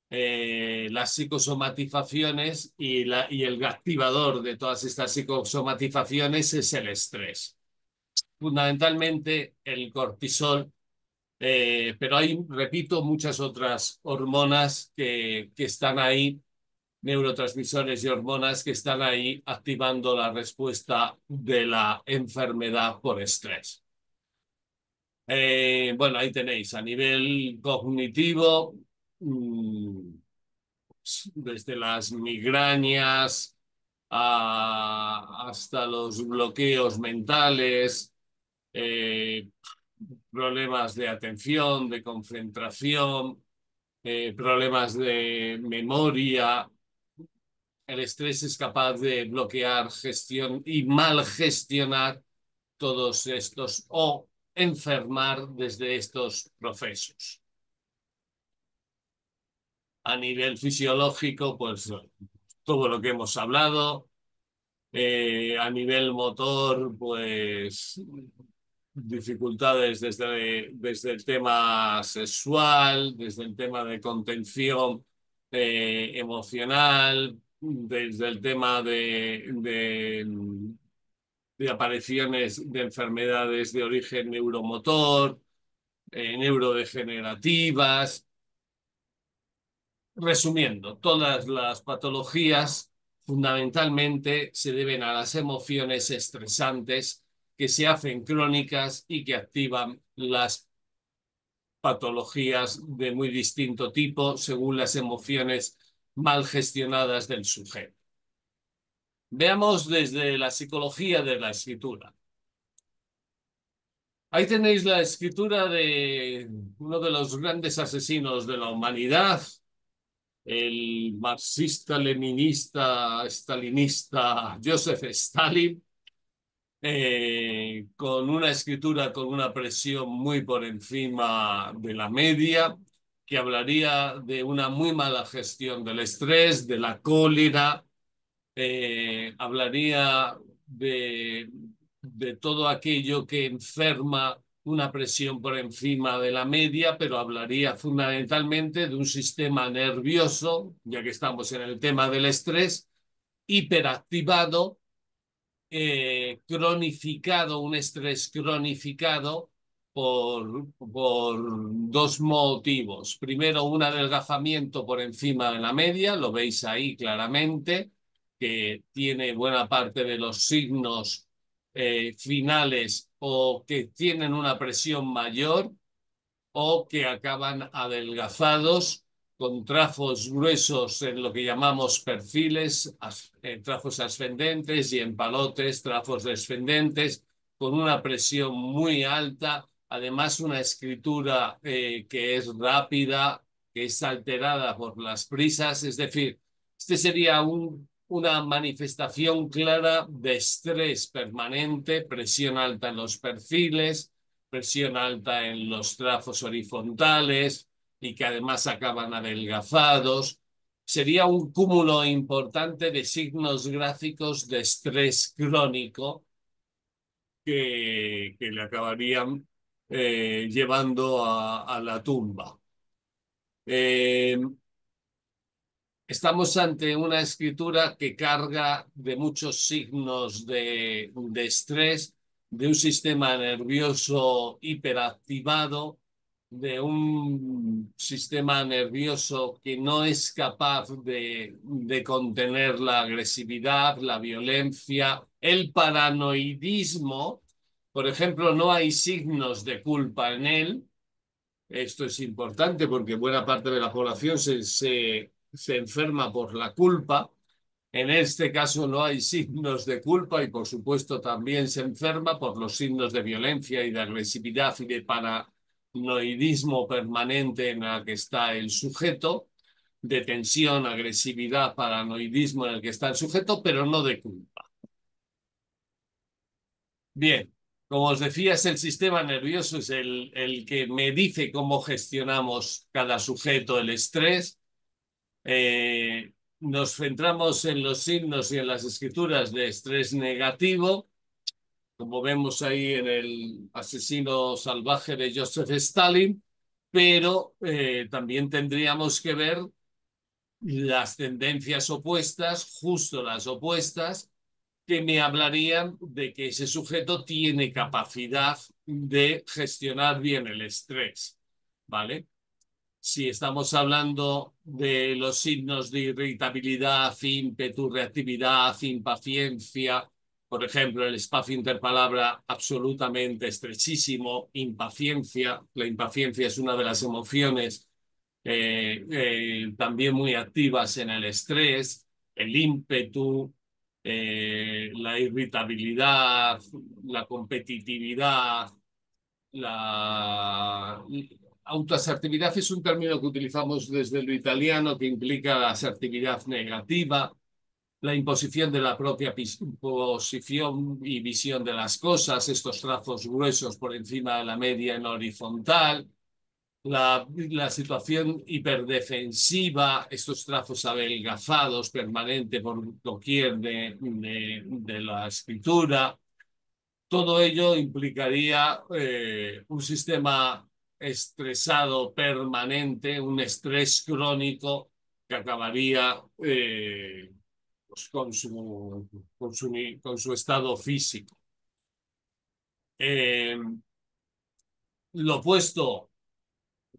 las psicosomatizaciones y el activador de todas estas psicosomatizaciones es el estrés. Fundamentalmente el cortisol, pero hay, repito, muchas otras hormonas que están ahí, neurotransmisores y hormonas que están ahí activando la respuesta de la enfermedad por estrés. Bueno, ahí tenéis a nivel cognitivo, mmm, desde las migrañas hasta los bloqueos mentales, eh, problemas de atención, de concentración, problemas de memoria. El estrés es capaz de bloquear gestión y mal gestionar todos estos o enfermar desde estos procesos. A nivel fisiológico, pues todo lo que hemos hablado. A nivel motor, pues dificultades desde el tema sexual, desde el tema de contención emocional, desde el tema de apariciones de enfermedades de origen neuromotor, neurodegenerativas. Resumiendo, todas las patologías fundamentalmente se deben a las emociones estresantes que se hacen crónicas y que activan las patologías de muy distinto tipo según las emociones mal gestionadas del sujeto. Veamos desde la psicología de la escritura. Ahí tenéis la escritura de uno de los grandes asesinos de la humanidad, el marxista, leninista, stalinista Joseph Stalin, con una escritura con una presión muy por encima de la media, que hablaría de una muy mala gestión del estrés, de la cólera, hablaría de todo aquello que enferma una presión por encima de la media, pero hablaría fundamentalmente de un sistema nervioso, ya que estamos en el tema del estrés, hiperactivado, cronificado, un estrés cronificado por dos motivos. Primero, un adelgazamiento por encima de la media, lo veis ahí claramente, que tiene buena parte de los signos finales o que tienen una presión mayor o que acaban adelgazados con trazos gruesos en lo que llamamos perfiles, trazos ascendentes y en palotes, trazos descendentes, con una presión muy alta, además una escritura que es rápida, que es alterada por las prisas, es decir, este sería una manifestación clara de estrés permanente, presión alta en los perfiles, presión alta en los trazos horizontales y que además acaban adelgazados. Sería un cúmulo importante de signos gráficos de estrés crónico que le acabarían llevando a la tumba. Eh, Estamos ante una escritura que carga de muchos signos de estrés, de un sistema nervioso hiperactivado, de un sistema nervioso que no es capaz de contener la agresividad, la violencia, el paranoidismo. Por ejemplo, no hay signos de culpa en él. Esto es importante porque buena parte de la población se enferma por la culpa. En este caso no hay signos de culpa y por supuesto también se enferma por los signos de violencia y de agresividad y de paranoidismo permanente en la que está el sujeto. de tensión, agresividad, paranoidismo en el que está el sujeto, pero no de culpa. Bien, como os decía, es el sistema nervioso, es el que me dice cómo gestionamos cada sujeto el estrés. Nos centramos en los signos y en las escrituras de estrés negativo, como vemos ahí en el asesino salvaje de Joseph Stalin, pero también tendríamos que ver las tendencias opuestas, justo las opuestas, que me hablarían de que ese sujeto tiene capacidad de gestionar bien el estrés, ¿vale? Si estamos hablando de los signos de irritabilidad, ímpetu, reactividad, impaciencia, por ejemplo, el espacio interpalabra absolutamente estrechísimo, impaciencia. La impaciencia es una de las emociones también muy activas en el estrés, el ímpetu, la irritabilidad, la competitividad, la autoasertividad es un término que utilizamos desde lo italiano que implica la asertividad negativa, la imposición de la propia posición y visión de las cosas, estos trazos gruesos por encima de la media en horizontal, la situación hiperdefensiva, estos trazos adelgazados permanente por doquier de la escritura. Todo ello implicaría un sistema estresado permanente, un estrés crónico que acabaría pues con su estado físico. Eh, lo opuesto,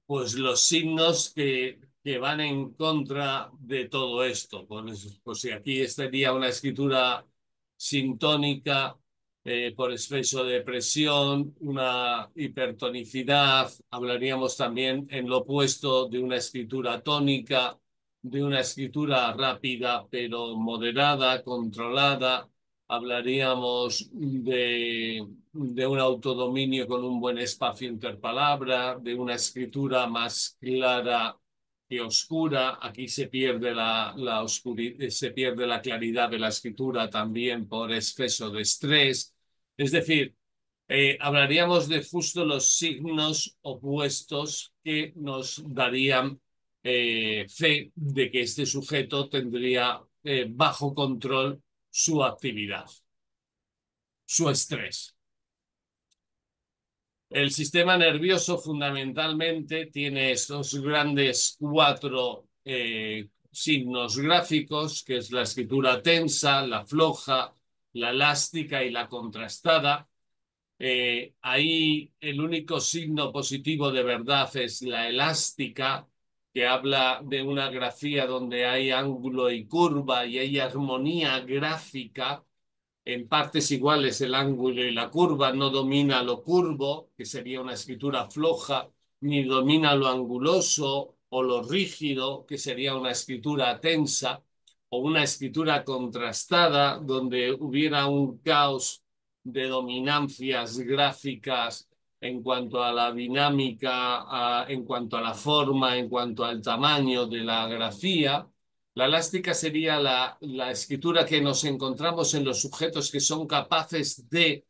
pues los signos que van en contra de todo esto. Pues si aquí estaría una escritura sintónica por exceso de presión, una hipertonicidad, hablaríamos también en lo opuesto de una escritura tónica, de una escritura rápida pero moderada, controlada, hablaríamos de un autodominio con un buen espacio interpalabra, de una escritura más clara que oscura. Aquí se pierde se pierde la claridad de la escritura también por exceso de estrés. Es decir, hablaríamos de justo los signos opuestos que nos darían fe de que este sujeto tendría bajo control su actividad, su estrés. El sistema nervioso fundamentalmente tiene estos grandes cuatro signos gráficos, que es la escritura tensa, la floja, la elástica y la contrastada. Ahí el único signo positivo de verdad es la elástica, que habla de una grafía donde hay ángulo y curva y hay armonía gráfica en partes iguales el ángulo y la curva, no domina lo curvo, que sería una escritura floja, ni domina lo anguloso o lo rígido, que sería una escritura tensa, o una escritura contrastada, donde hubiera un caos de dominancias gráficas en cuanto a la dinámica, en cuanto a la forma, en cuanto al tamaño de la grafía. La elástica sería la escritura que nos encontramos en los sujetos que son capaces de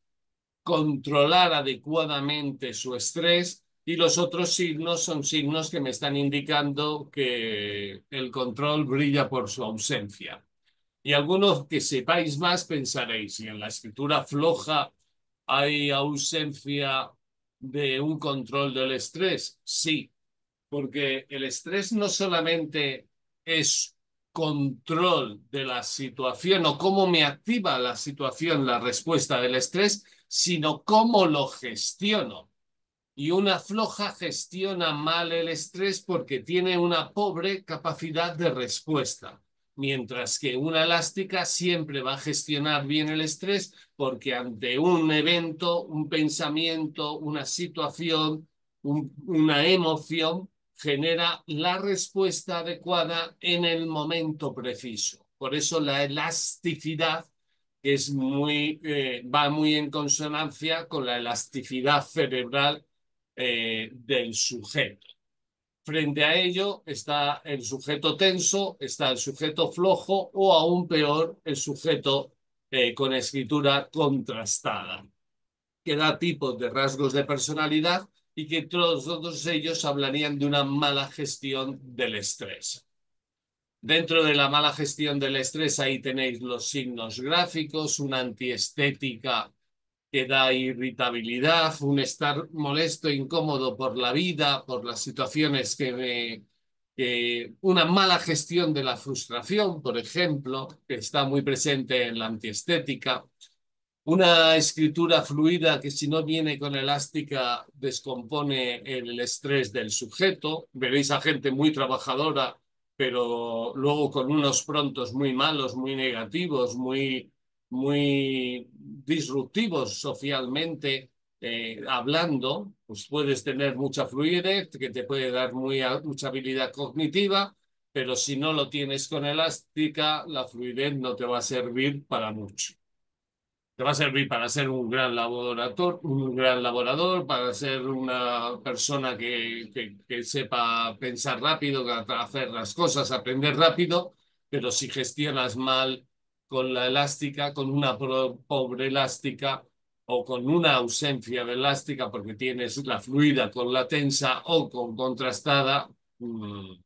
controlar adecuadamente su estrés, y los otros signos son signos que me están indicando que el control brilla por su ausencia. Y algunos que sepáis más pensaréis, si en la escritura floja hay ausencia de un control del estrés, sí, porque el estrés no solamente es control de la situación o cómo me activa la situación, la respuesta del estrés, sino cómo lo gestiono. Y una floja gestiona mal el estrés porque tiene una pobre capacidad de respuesta, mientras que una elástica siempre va a gestionar bien el estrés porque ante un evento, un pensamiento, una situación, una emoción, genera la respuesta adecuada en el momento preciso. Por eso la elasticidad va muy en consonancia con la elasticidad cerebral del sujeto. Frente a ello está el sujeto tenso, está el sujeto flojo o aún peor, el sujeto con escritura contrastada, que da tipos de rasgos de personalidad y que todos ellos hablarían de una mala gestión del estrés. Dentro de la mala gestión del estrés, ahí tenéis los signos gráficos, una antiestética que da irritabilidad, un estar molesto, incómodo por la vida, por las situaciones una mala gestión de la frustración, por ejemplo, que está muy presente en la antiestética. Una escritura fluida que si no viene con elástica descompone el estrés del sujeto. Veréis a gente muy trabajadora, pero luego con unos prontos muy malos, muy negativos, muy disruptivos socialmente, hablando. Pues puedes tener mucha fluidez, que te puede dar mucha habilidad cognitiva, pero si no lo tienes con elástica, la fluidez no te va a servir para mucho. Te va a servir para ser un gran laborador, para ser una persona que sepa pensar rápido, hacer las cosas, aprender rápido, pero si gestionas mal con la elástica, con una pobre elástica o con una ausencia de elástica porque tienes la fluida con la tensa o con contrastada, no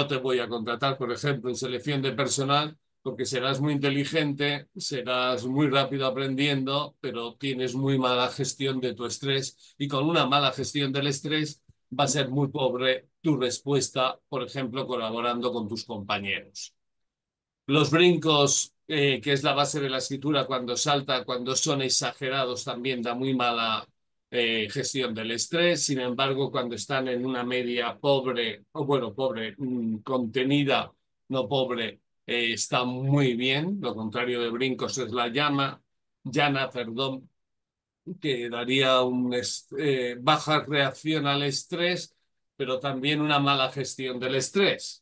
te voy a contratar, por ejemplo, en selección de personal, porque serás muy inteligente, serás muy rápido aprendiendo, pero tienes muy mala gestión de tu estrés y con una mala gestión del estrés va a ser muy pobre tu respuesta, por ejemplo, colaborando con tus compañeros. Los brincos, que es la base de la escritura, cuando salta, cuando son exagerados, también da muy mala gestión del estrés. Sin embargo, cuando están en una media pobre, o bueno, pobre, contenida, no pobre, está muy bien. Lo contrario de brincos es la llana, perdón, que daría baja reacción al estrés, pero también una mala gestión del estrés.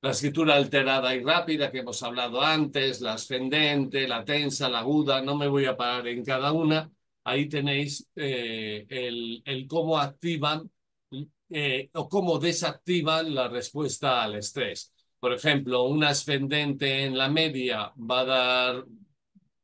La escritura alterada y rápida que hemos hablado antes, la ascendente, la tensa, la aguda, no me voy a parar en cada una. Ahí tenéis el cómo activan o cómo desactivan la respuesta al estrés. Por ejemplo, una ascendente en la media va a dar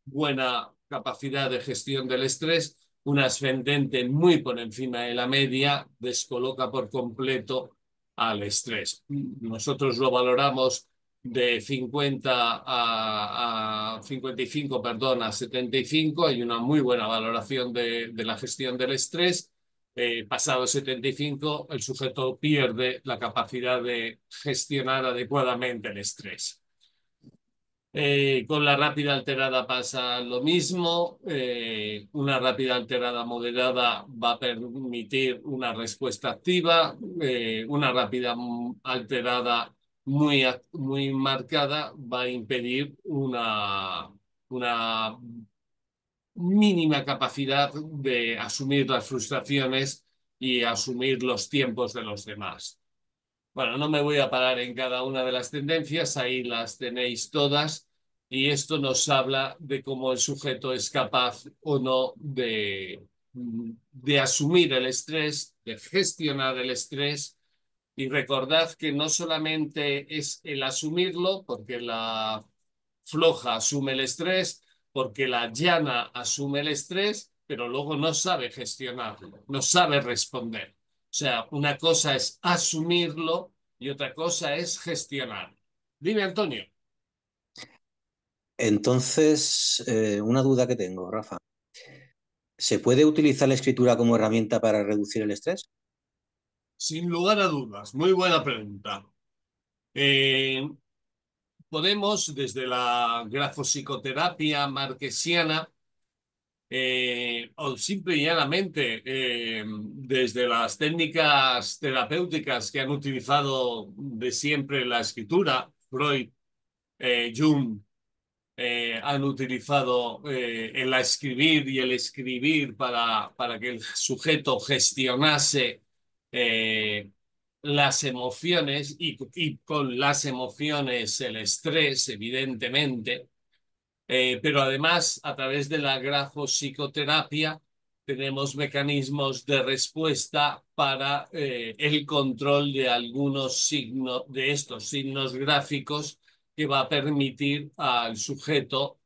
buena capacidad de gestión del estrés, una ascendente muy por encima de la media descoloca por completo al estrés. Nosotros lo valoramos de 50 a 55, perdón, a 75. Hay una muy buena valoración de la gestión del estrés. Pasado 75, el sujeto pierde la capacidad de gestionar adecuadamente el estrés. Con la rápida alterada pasa lo mismo. Una rápida alterada moderada va a permitir una respuesta activa. Una rápida alterada muy marcada va a impedir una mínima capacidad de asumir las frustraciones y asumir los tiempos de los demás. Bueno, no me voy a parar en cada una de las tendencias, ahí las tenéis todas, y esto nos habla de cómo el sujeto es capaz o no de asumir el estrés, de gestionar el estrés, y recordad que no solamente es el asumirlo, porque la floja asume el estrés, porque la llana asume el estrés, pero luego no sabe gestionarlo, no sabe responder. O sea, una cosa es asumirlo y otra cosa es gestionarlo. Dime, Antonio.
Entonces, una duda que tengo, Rafa. ¿Se puede utilizar la escritura como herramienta para reducir el estrés?
Sin lugar a dudas, muy buena pregunta. Eh, Podemos, desde la grafopsicoterapia marquesiana, o simple y llanamente desde las técnicas terapéuticas que han utilizado de siempre la escritura, Freud, Jung, han utilizado el escribir y el escribir para que el sujeto gestionase eh, las emociones y con las emociones el estrés, evidentemente, pero además a través de la grafopsicoterapia tenemos mecanismos de respuesta para el control de algunos signos, de estos signos gráficos que va a permitir al sujeto,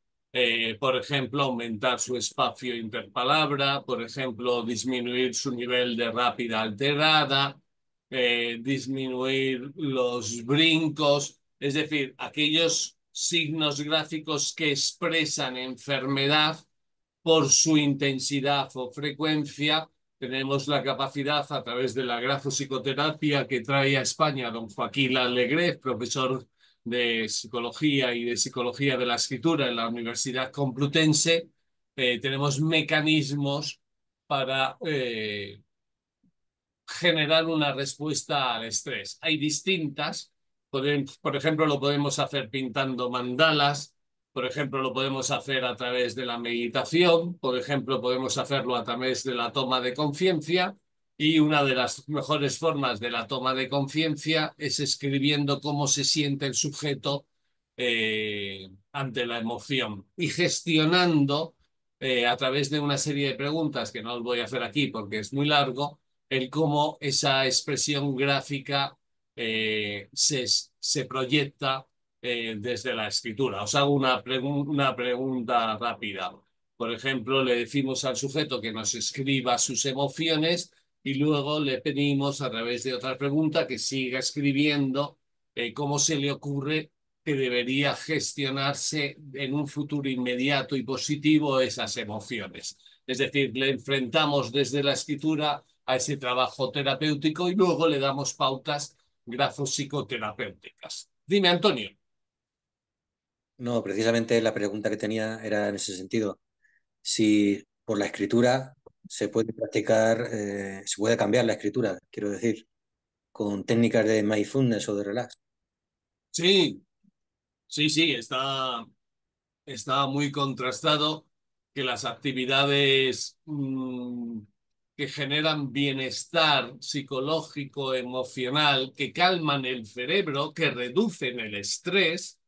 por ejemplo, aumentar su espacio interpalabra, por ejemplo, disminuir su nivel de rápida alterada, disminuir los brincos, es decir, aquellos signos gráficos que expresan enfermedad por su intensidad o frecuencia. Tenemos la capacidad a través de la grafopsicoterapia que trae a España don Joaquín Alegret, profesor de psicología de la escritura en la Universidad Complutense. Tenemos mecanismos para generar una respuesta al estrés. Hay distintas, por ejemplo, lo podemos hacer pintando mandalas, por ejemplo, lo podemos hacer a través de la meditación, por ejemplo, podemos hacerlo a través de la toma de conciencia, y una de las mejores formas de la toma de conciencia es escribiendo cómo se siente el sujeto ante la emoción y gestionando a través de una serie de preguntas que no os voy a hacer aquí porque es muy largo, el cómo esa expresión gráfica se proyecta desde la escritura. Os hago una pregunta rápida. Por ejemplo, le decimos al sujeto que nos escriba sus emociones y luego le pedimos a través de otra pregunta que siga escribiendo cómo se le ocurre que debería gestionarse en un futuro inmediato y positivo esas emociones. Es decir, le enfrentamos desde la escritura a ese trabajo terapéutico y luego le damos pautas grafopsicoterapéuticas. Dime, Antonio.
No, precisamente la pregunta que tenía era en ese sentido. Si por la escritura se puede practicar, se puede cambiar la escritura, quiero decir, con técnicas de mindfulness o de relax.
Sí, sí, está muy contrastado que las actividades que generan bienestar psicológico, emocional, que calman el cerebro, que reducen el estrés,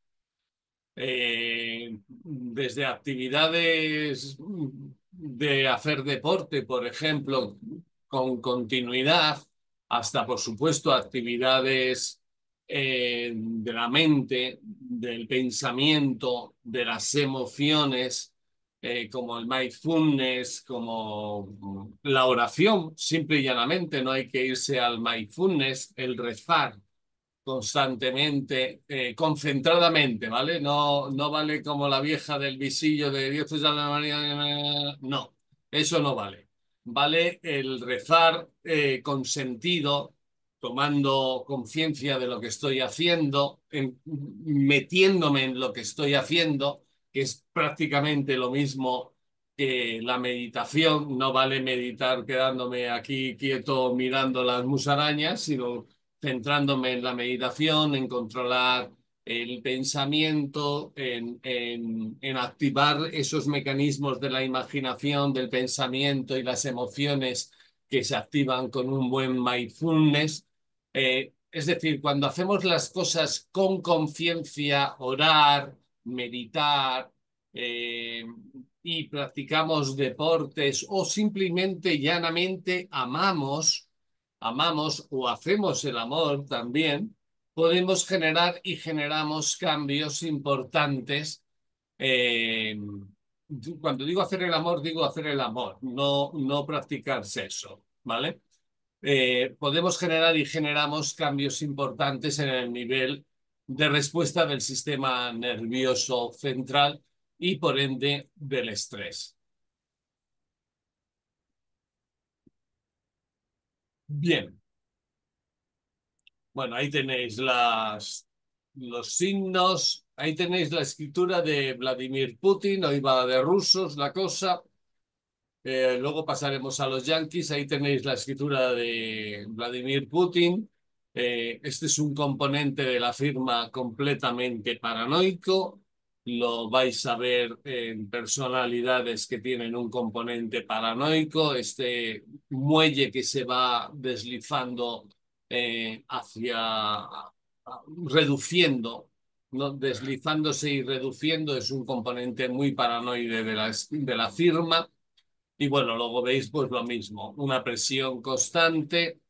desde actividades de hacer deporte, por ejemplo, con continuidad, hasta, por supuesto, actividades de la mente, del pensamiento, de las emociones, como el mindfulness, como la oración, simple y llanamente, no hay que irse al mindfulness, el rezar constantemente, concentradamente, ¿vale? No, no vale como la vieja del visillo de Dios te salve María. No, eso no vale. Vale el rezar con sentido, tomando conciencia de lo que estoy haciendo, metiéndome en lo que estoy haciendo, que es prácticamente lo mismo que la meditación. No vale meditar quedándome aquí quieto mirando las musarañas, sino centrándome en la meditación, en controlar el pensamiento, en activar esos mecanismos de la imaginación, del pensamiento y las emociones que se activan con un buen mindfulness. Es decir, cuando hacemos las cosas con conciencia, orar, meditar, y practicamos deportes o simplemente llanamente amamos o hacemos el amor también, podemos generar y generamos cambios importantes. eh, Cuando digo hacer el amor, no, no practicar sexo, ¿vale? Podemos generar y generamos cambios importantes en el nivel de respuesta del sistema nervioso central y por ende del estrés. Bien. Bueno, ahí tenéis los signos, ahí tenéis la escritura de Vladimir Putin, hoy va de rusos la cosa. Luego pasaremos a los yanquis, ahí tenéis la escritura de Vladimir Putin. Este es un componente de la firma completamente paranoico. Lo vais a ver en personalidades que tienen un componente paranoico, este muelle que se va deslizando hacia reduciendo, ¿no? Deslizándose y reduciendo, es un componente muy paranoide de la firma. Y bueno, luego veis pues lo mismo, una presión constante,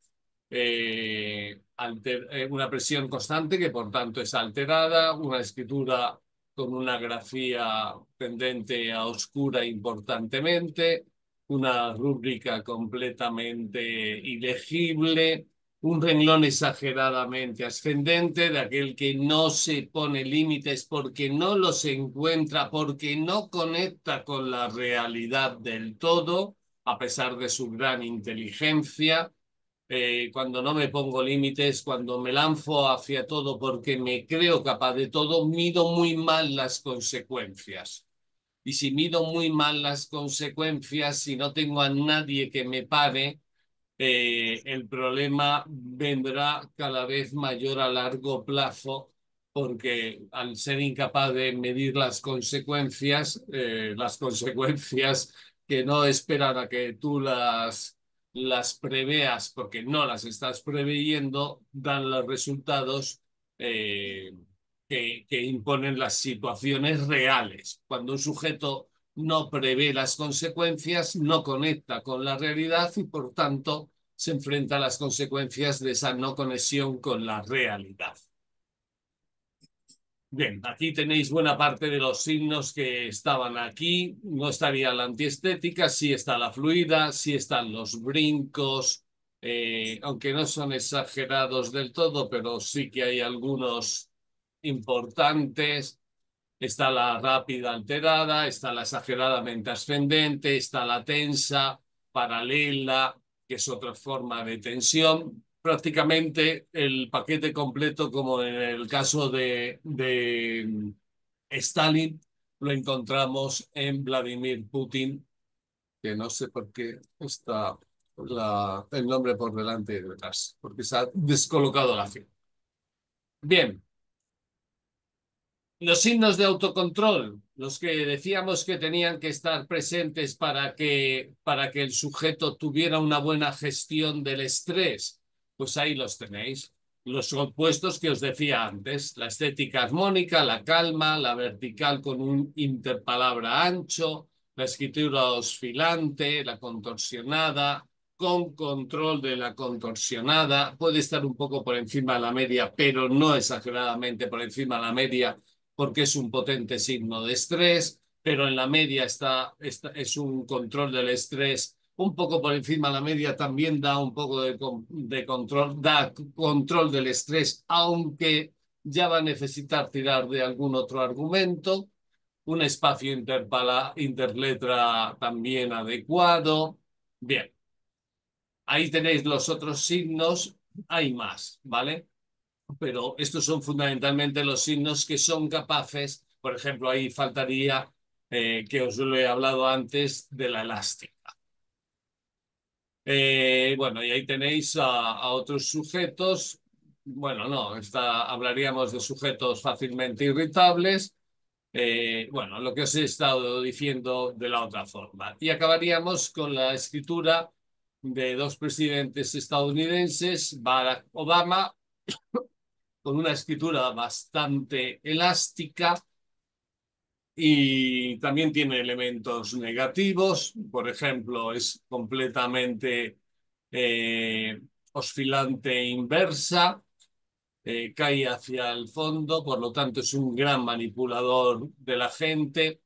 una presión constante que por tanto es alterada, una escritura con una grafía tendente a oscura importantemente, una rúbrica completamente ilegible, un renglón exageradamente ascendente de aquel que no se pone límites porque no los encuentra, porque no conecta con la realidad del todo, a pesar de su gran inteligencia. Cuando no me pongo límites, cuando me lanzo hacia todo porque me creo capaz de todo, mido muy mal las consecuencias. Y si mido muy mal las consecuencias, si no tengo a nadie que me pare, el problema vendrá cada vez mayor a largo plazo, porque al ser incapaz de medir las consecuencias que no esperan a que tú las preveas, porque no las estás preveyendo, dan los resultados eh, que imponen las situaciones reales. Cuando un sujeto no prevé las consecuencias, no conecta con la realidad y por tanto se enfrenta a las consecuencias de esa no conexión con la realidad. Bien, aquí tenéis buena parte de los signos que estaban aquí. No estaría la antiestética, sí está la fluida, sí están los brincos, aunque no son exagerados del todo, pero sí que hay algunos importantes. Está la rápida alterada, está la exageradamente ascendente, está la tensa, paralela, que es otra forma de tensión. Prácticamente el paquete completo, como en el caso de Stalin, lo encontramos en Vladimir Putin, que no sé por qué está el nombre por delante y detrás, porque se ha descolocado la firma. Bien. Los signos de autocontrol, los que decíamos que tenían que estar presentes para que el sujeto tuviera una buena gestión del estrés, pues ahí los tenéis. Los opuestos que os decía antes, la estética armónica, la calma, la vertical con un interpalabra ancho, la escritura oscilante, la contorsionada, con control de la contorsionada, puede estar un poco por encima de la media, pero no exageradamente por encima de la media porque es un potente signo de estrés, pero en la media es un control del estrés un poco por encima de la media, también da un poco de control, da control del estrés, aunque ya va a necesitar tirar de algún otro argumento, un espacio interletra también adecuado. Bien, ahí tenéis los otros signos, hay más, ¿vale? Pero estos son fundamentalmente los signos que son capaces, por ejemplo, ahí faltaría que os lo he hablado antes de la elástica. Bueno, y ahí tenéis a otros sujetos. Bueno, no, hablaríamos de sujetos fácilmente irritables. Bueno, lo que os he estado diciendo de la otra forma. Y acabaríamos con la escritura de dos presidentes estadounidenses, Barack Obama con una escritura bastante elástica y también tiene elementos negativos. Por ejemplo, es completamente eh, oscilante e inversa, cae hacia el fondo, por lo tanto es un gran manipulador de la gente.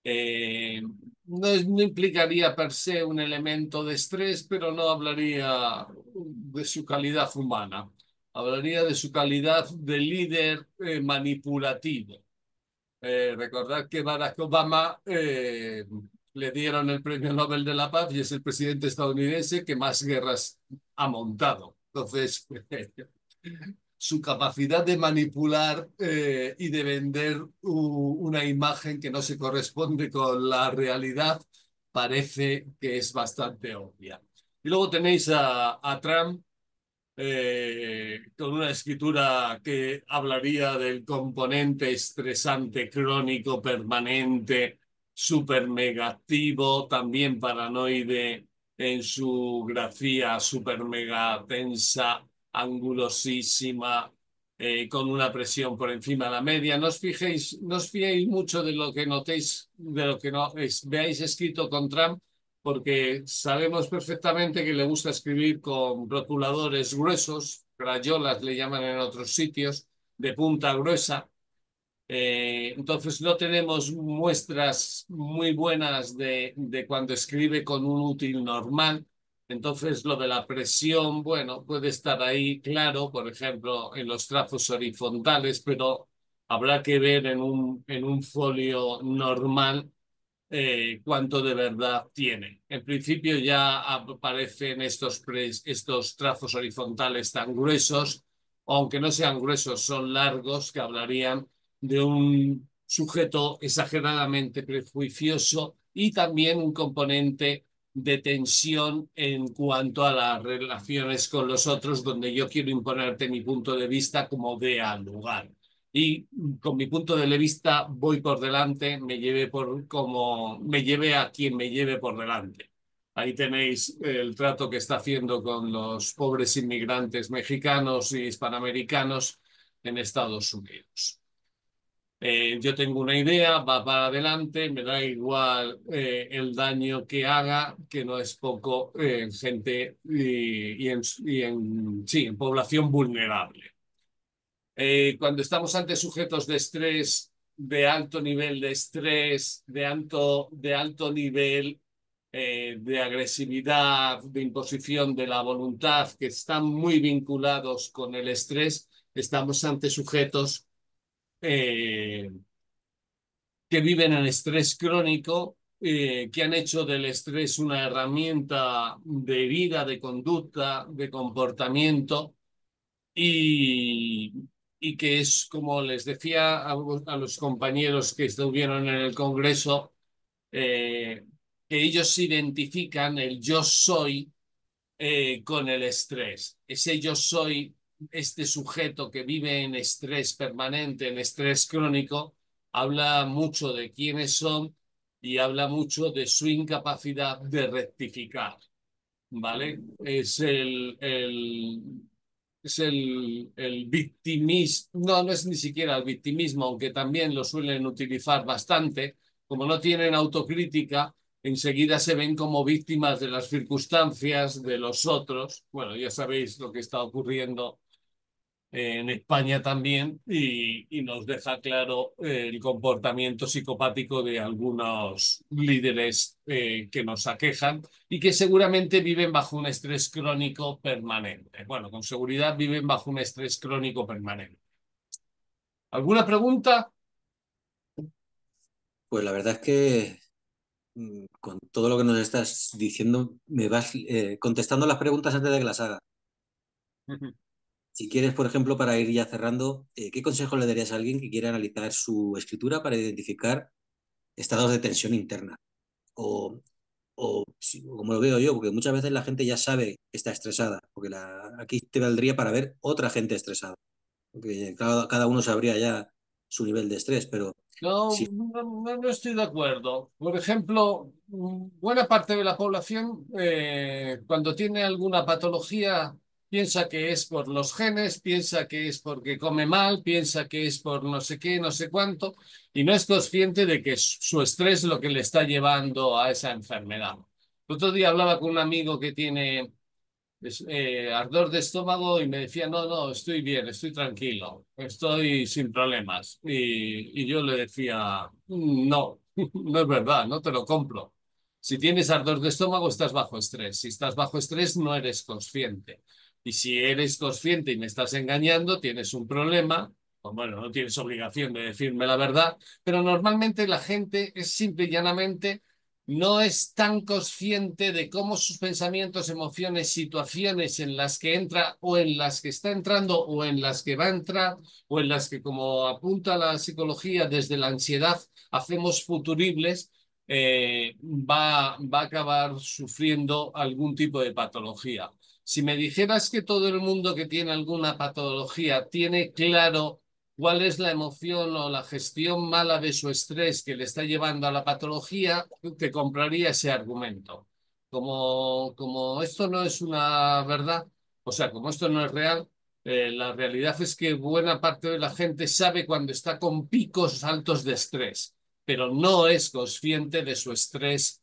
Eh, no implicaría per se un elemento de estrés, pero no hablaría de su calidad humana. Hablaría de su calidad de líder manipulativo. Recordad que Barack Obama le dieron el Premio Nobel de la Paz y es el presidente estadounidense que más guerras ha montado. Entonces, su capacidad de manipular y de vender una imagen que no se corresponde con la realidad parece que es bastante obvia. Y luego tenéis a Trump con una escritura que hablaría del componente estresante crónico permanente, súper negativo, también paranoide en su grafía súper mega tensa, angulosísima, con una presión por encima de la media. No os fiéis mucho de lo que notéis, de lo que no veáis escrito con Trump, porque sabemos perfectamente que le gusta escribir con rotuladores gruesos, crayolas le llaman en otros sitios, de punta gruesa. Entonces no tenemos muestras muy buenas de cuando escribe con un útil normal. Entonces lo de la presión, bueno, puede estar ahí claro, por ejemplo, en los trazos horizontales, pero habrá que ver en un folio normal cuánto de verdad tiene. En principio ya aparecen estos trazos horizontales tan gruesos, aunque no sean gruesos, son largos, que hablarían de un sujeto exageradamente prejuicioso y también un componente de tensión en cuanto a las relaciones con los otros, donde yo quiero imponerte mi punto de vista como vea lugar y con mi punto de vista voy por delante, me lleve por como me lleve a quien me lleve por delante. Ahí tenéis el trato que está haciendo con los pobres inmigrantes mexicanos y hispanoamericanos en Estados Unidos. Yo tengo una idea, va para adelante, me da igual el daño que haga, que no es poco en gente sí, en población vulnerable. Cuando estamos ante sujetos de estrés, de alto nivel de estrés, de alto nivel de agresividad, de imposición de la voluntad, que están muy vinculados con el estrés, estamos ante sujetos eh, que viven en estrés crónico, que han hecho del estrés una herramienta de vida, de conducta, de comportamiento y, y que es, como les decía a los compañeros que estuvieron en el Congreso, eh, que ellos identifican el yo soy con el estrés. Ese yo soy, este sujeto que vive en estrés permanente, en estrés crónico, habla mucho de quiénes son y habla mucho de su incapacidad de rectificar. ¿Vale? Es el victimismo, no, no es ni siquiera el victimismo, aunque también lo suelen utilizar bastante, como no tienen autocrítica, enseguida se ven como víctimas de las circunstancias de los otros. Bueno, ya sabéis lo que está ocurriendo en España también y nos deja claro el comportamiento psicopático de algunos líderes que nos aquejan y que seguramente viven bajo un estrés crónico permanente. Bueno, con seguridad viven bajo un estrés crónico permanente. ¿Alguna pregunta?
Pues la verdad es que con todo lo que nos estás diciendo, me vas contestando las preguntas antes de que las haga. Si quieres, por ejemplo, para ir ya cerrando, ¿qué consejo le darías a alguien que quiera analizar su escritura para identificar estados de tensión interna? O, o como lo veo yo, porque muchas veces la gente ya sabe que está estresada, porque aquí te valdría para ver otra gente estresada, porque cada uno sabría ya su nivel de estrés, pero
No,
si
no estoy de acuerdo. Por ejemplo, buena parte de la población, cuando tiene alguna patología, piensa que es por los genes, piensa que es porque come mal, piensa que es por no sé qué, no sé cuánto, y no es consciente de que es su estrés lo que le está llevando a esa enfermedad. El otro día hablaba con un amigo que tiene ardor de estómago y me decía, no, no, estoy bien, estoy tranquilo, estoy sin problemas. Y yo le decía, no, no es verdad, no te lo compro. Si tienes ardor de estómago, estás bajo estrés. Si estás bajo estrés, no eres consciente. Y si eres consciente y me estás engañando, tienes un problema. Pues bueno, no tienes obligación de decirme la verdad, pero normalmente la gente es simple y llanamente no es tan consciente de cómo sus pensamientos, emociones, situaciones en las que entra o en las que está entrando o en las que va a entrar o en las que, como apunta la psicología, desde la ansiedad hacemos futuribles, va a acabar sufriendo algún tipo de patología. Si me dijeras que todo el mundo que tiene alguna patología tiene claro cuál es la emoción o la gestión mala de su estrés que le está llevando a la patología, te compraría ese argumento. Como esto no es una verdad, o sea, como esto no es real, la realidad es que buena parte de la gente sabe cuando está con picos altos de estrés, pero no es consciente de su estrés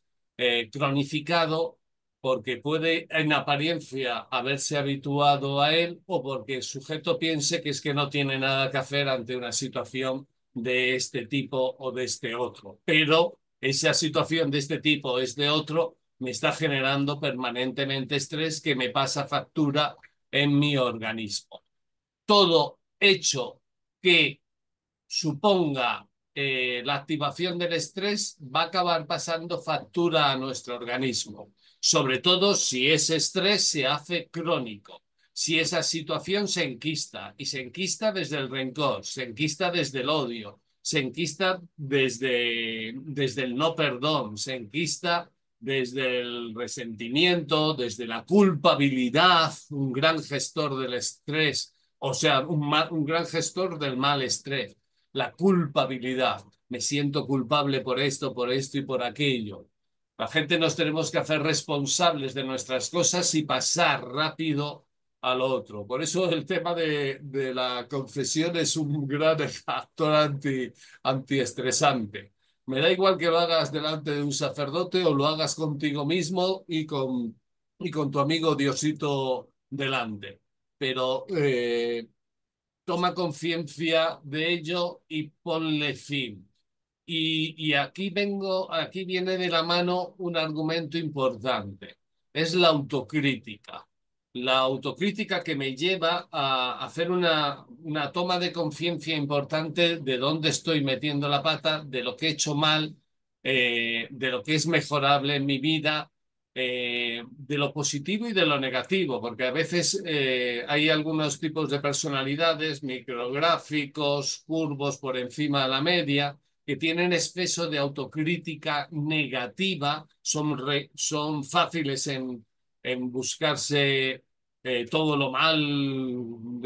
cronificado porque puede en apariencia haberse habituado a él o porque el sujeto piense que es que no tiene nada que hacer ante una situación de este tipo o de este otro. Pero esa situación de este tipo o este otro me está generando permanentemente estrés que me pasa factura en mi organismo. Todo hecho que suponga la activación del estrés va a acabar pasando factura a nuestro organismo, sobre todo si ese estrés se hace crónico, si esa situación se enquista y se enquista desde el rencor, se enquista desde el odio, se enquista desde el no perdón, se enquista desde el resentimiento, desde la culpabilidad, un gran gestor del estrés, o sea, un gran gestor del mal estrés, la culpabilidad. Me siento culpable por esto y por aquello. La gente nos tenemos que hacer responsables de nuestras cosas y pasar rápido al otro. Por eso el tema de la confesión es un gran factor antiestresante. Me da igual que lo hagas delante de un sacerdote o lo hagas contigo mismo y con tu amigo Diosito delante. Pero toma conciencia de ello y ponle fin. Y aquí viene de la mano un argumento importante. Es la autocrítica. La autocrítica que me lleva a hacer una toma de conciencia importante de dónde estoy metiendo la pata, de lo que he hecho mal, de lo que es mejorable en mi vida, de lo positivo y de lo negativo, porque a veces hay algunos tipos de personalidades, micrográficos, curvos por encima de la media, que tienen exceso de autocrítica negativa, son fáciles en buscarse todo lo mal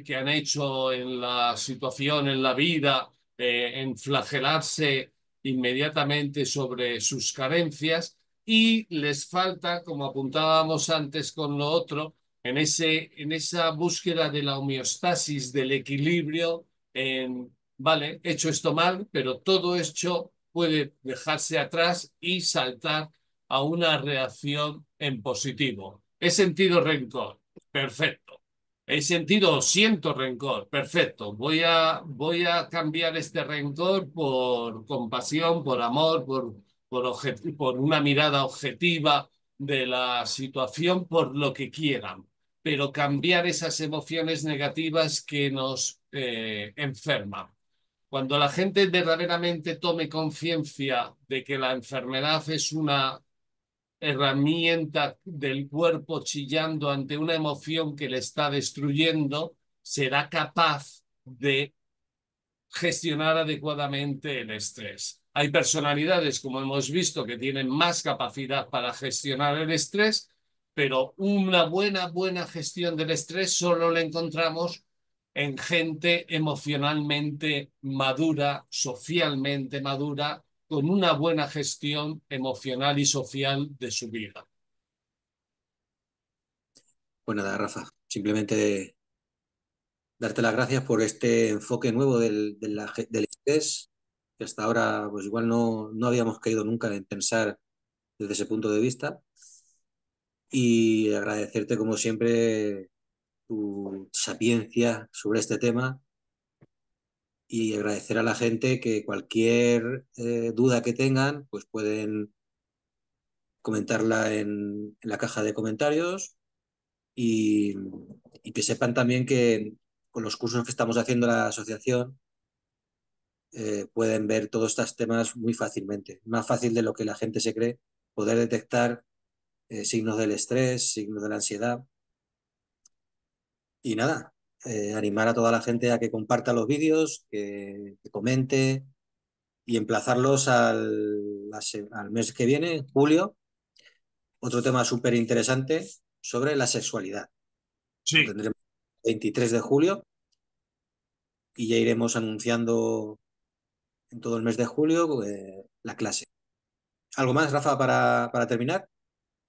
que han hecho en la situación, en la vida, en flagelarse inmediatamente sobre sus carencias y les falta, como apuntábamos antes con lo otro, en esa búsqueda de la homeostasis, del equilibrio, vale, he hecho esto mal, pero todo esto puede dejarse atrás y saltar a una reacción en positivo. He sentido rencor, perfecto. He sentido o siento rencor, perfecto. Voy a cambiar este rencor por compasión, por amor, por una mirada objetiva de la situación, por lo que quieran, pero cambiar esas emociones negativas que nos enferman. Cuando la gente verdaderamente tome conciencia de que la enfermedad es una herramienta del cuerpo chillando ante una emoción que le está destruyendo, será capaz de gestionar adecuadamente el estrés. Hay personalidades, como hemos visto, que tienen más capacidad para gestionar el estrés, pero una buena gestión del estrés solo la encontramos en gente emocionalmente madura, socialmente madura, con una buena gestión emocional y social de su vida.
Pues nada, Rafa, simplemente darte las gracias por este enfoque nuevo del estrés, que hasta ahora pues igual no habíamos caído nunca en pensar desde ese punto de vista, y agradecerte como siempre tu sapiencia sobre este tema y agradecer a la gente que cualquier duda que tengan pues pueden comentarla en la caja de comentarios y, y que sepan también que con los cursos que estamos haciendo en la asociación pueden ver todos estos temas muy fácilmente, más fácil de lo que la gente se cree, poder detectar signos del estrés, signos de la ansiedad y nada, animar a toda la gente a que comparta los vídeos, que comente y emplazarlos al mes que viene, julio, otro tema súper interesante sobre la sexualidad. Lo
Sí.
tendremos el 23 de julio y ya iremos anunciando en todo el mes de julio la clase. ¿Algo más, Rafa, para terminar?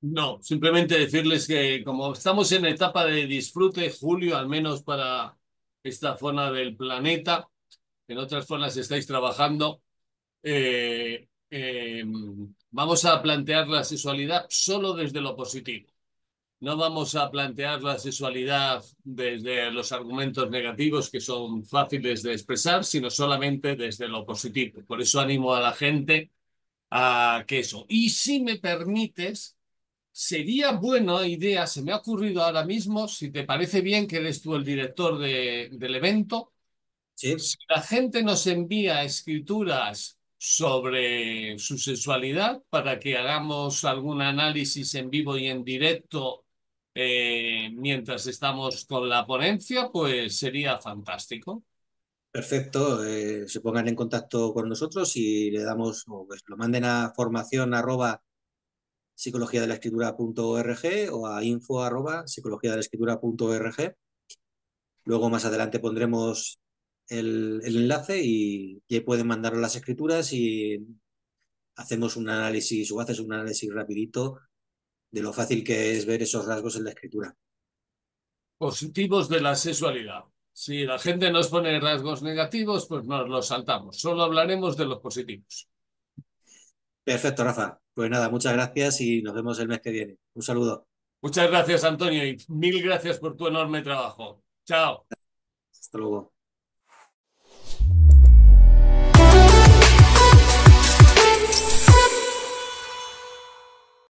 No, simplemente decirles que como estamos en etapa de disfrute, julio, al menos para esta zona del planeta, en otras zonas estáis trabajando, eh, vamos a plantear la sexualidad solo desde lo positivo. No vamos a plantear la sexualidad desde los argumentos negativos que son fáciles de expresar, sino solamente desde lo positivo. Por eso animo a la gente a que eso. Y si me permites, sería buena idea, se me ha ocurrido ahora mismo, si te parece bien que eres tú el director del evento,
Sí,
si la gente nos envía escrituras sobre su sexualidad para que hagamos algún análisis en vivo y en directo mientras estamos con la ponencia, pues sería fantástico.
perfecto. Se pongan en contacto con nosotros y le damos, o pues lo manden a formación arroba psicologiadelescritura.org o a info arroba psicologiadelescritura.org. Luego más adelante pondremos el enlace y ahí pueden mandar las escrituras y hacemos un análisis o haces un análisis rapidito de lo fácil que es ver esos rasgos en la escritura.
Positivos de la sexualidad. Si la gente nos pone rasgos negativos, pues nos los saltamos. Solo hablaremos de los positivos.
Perfecto, Rafa. Pues nada, muchas gracias y nos vemos el mes que viene. Un saludo.
Muchas gracias, Antonio, y mil gracias por tu enorme trabajo. Chao.
Hasta luego.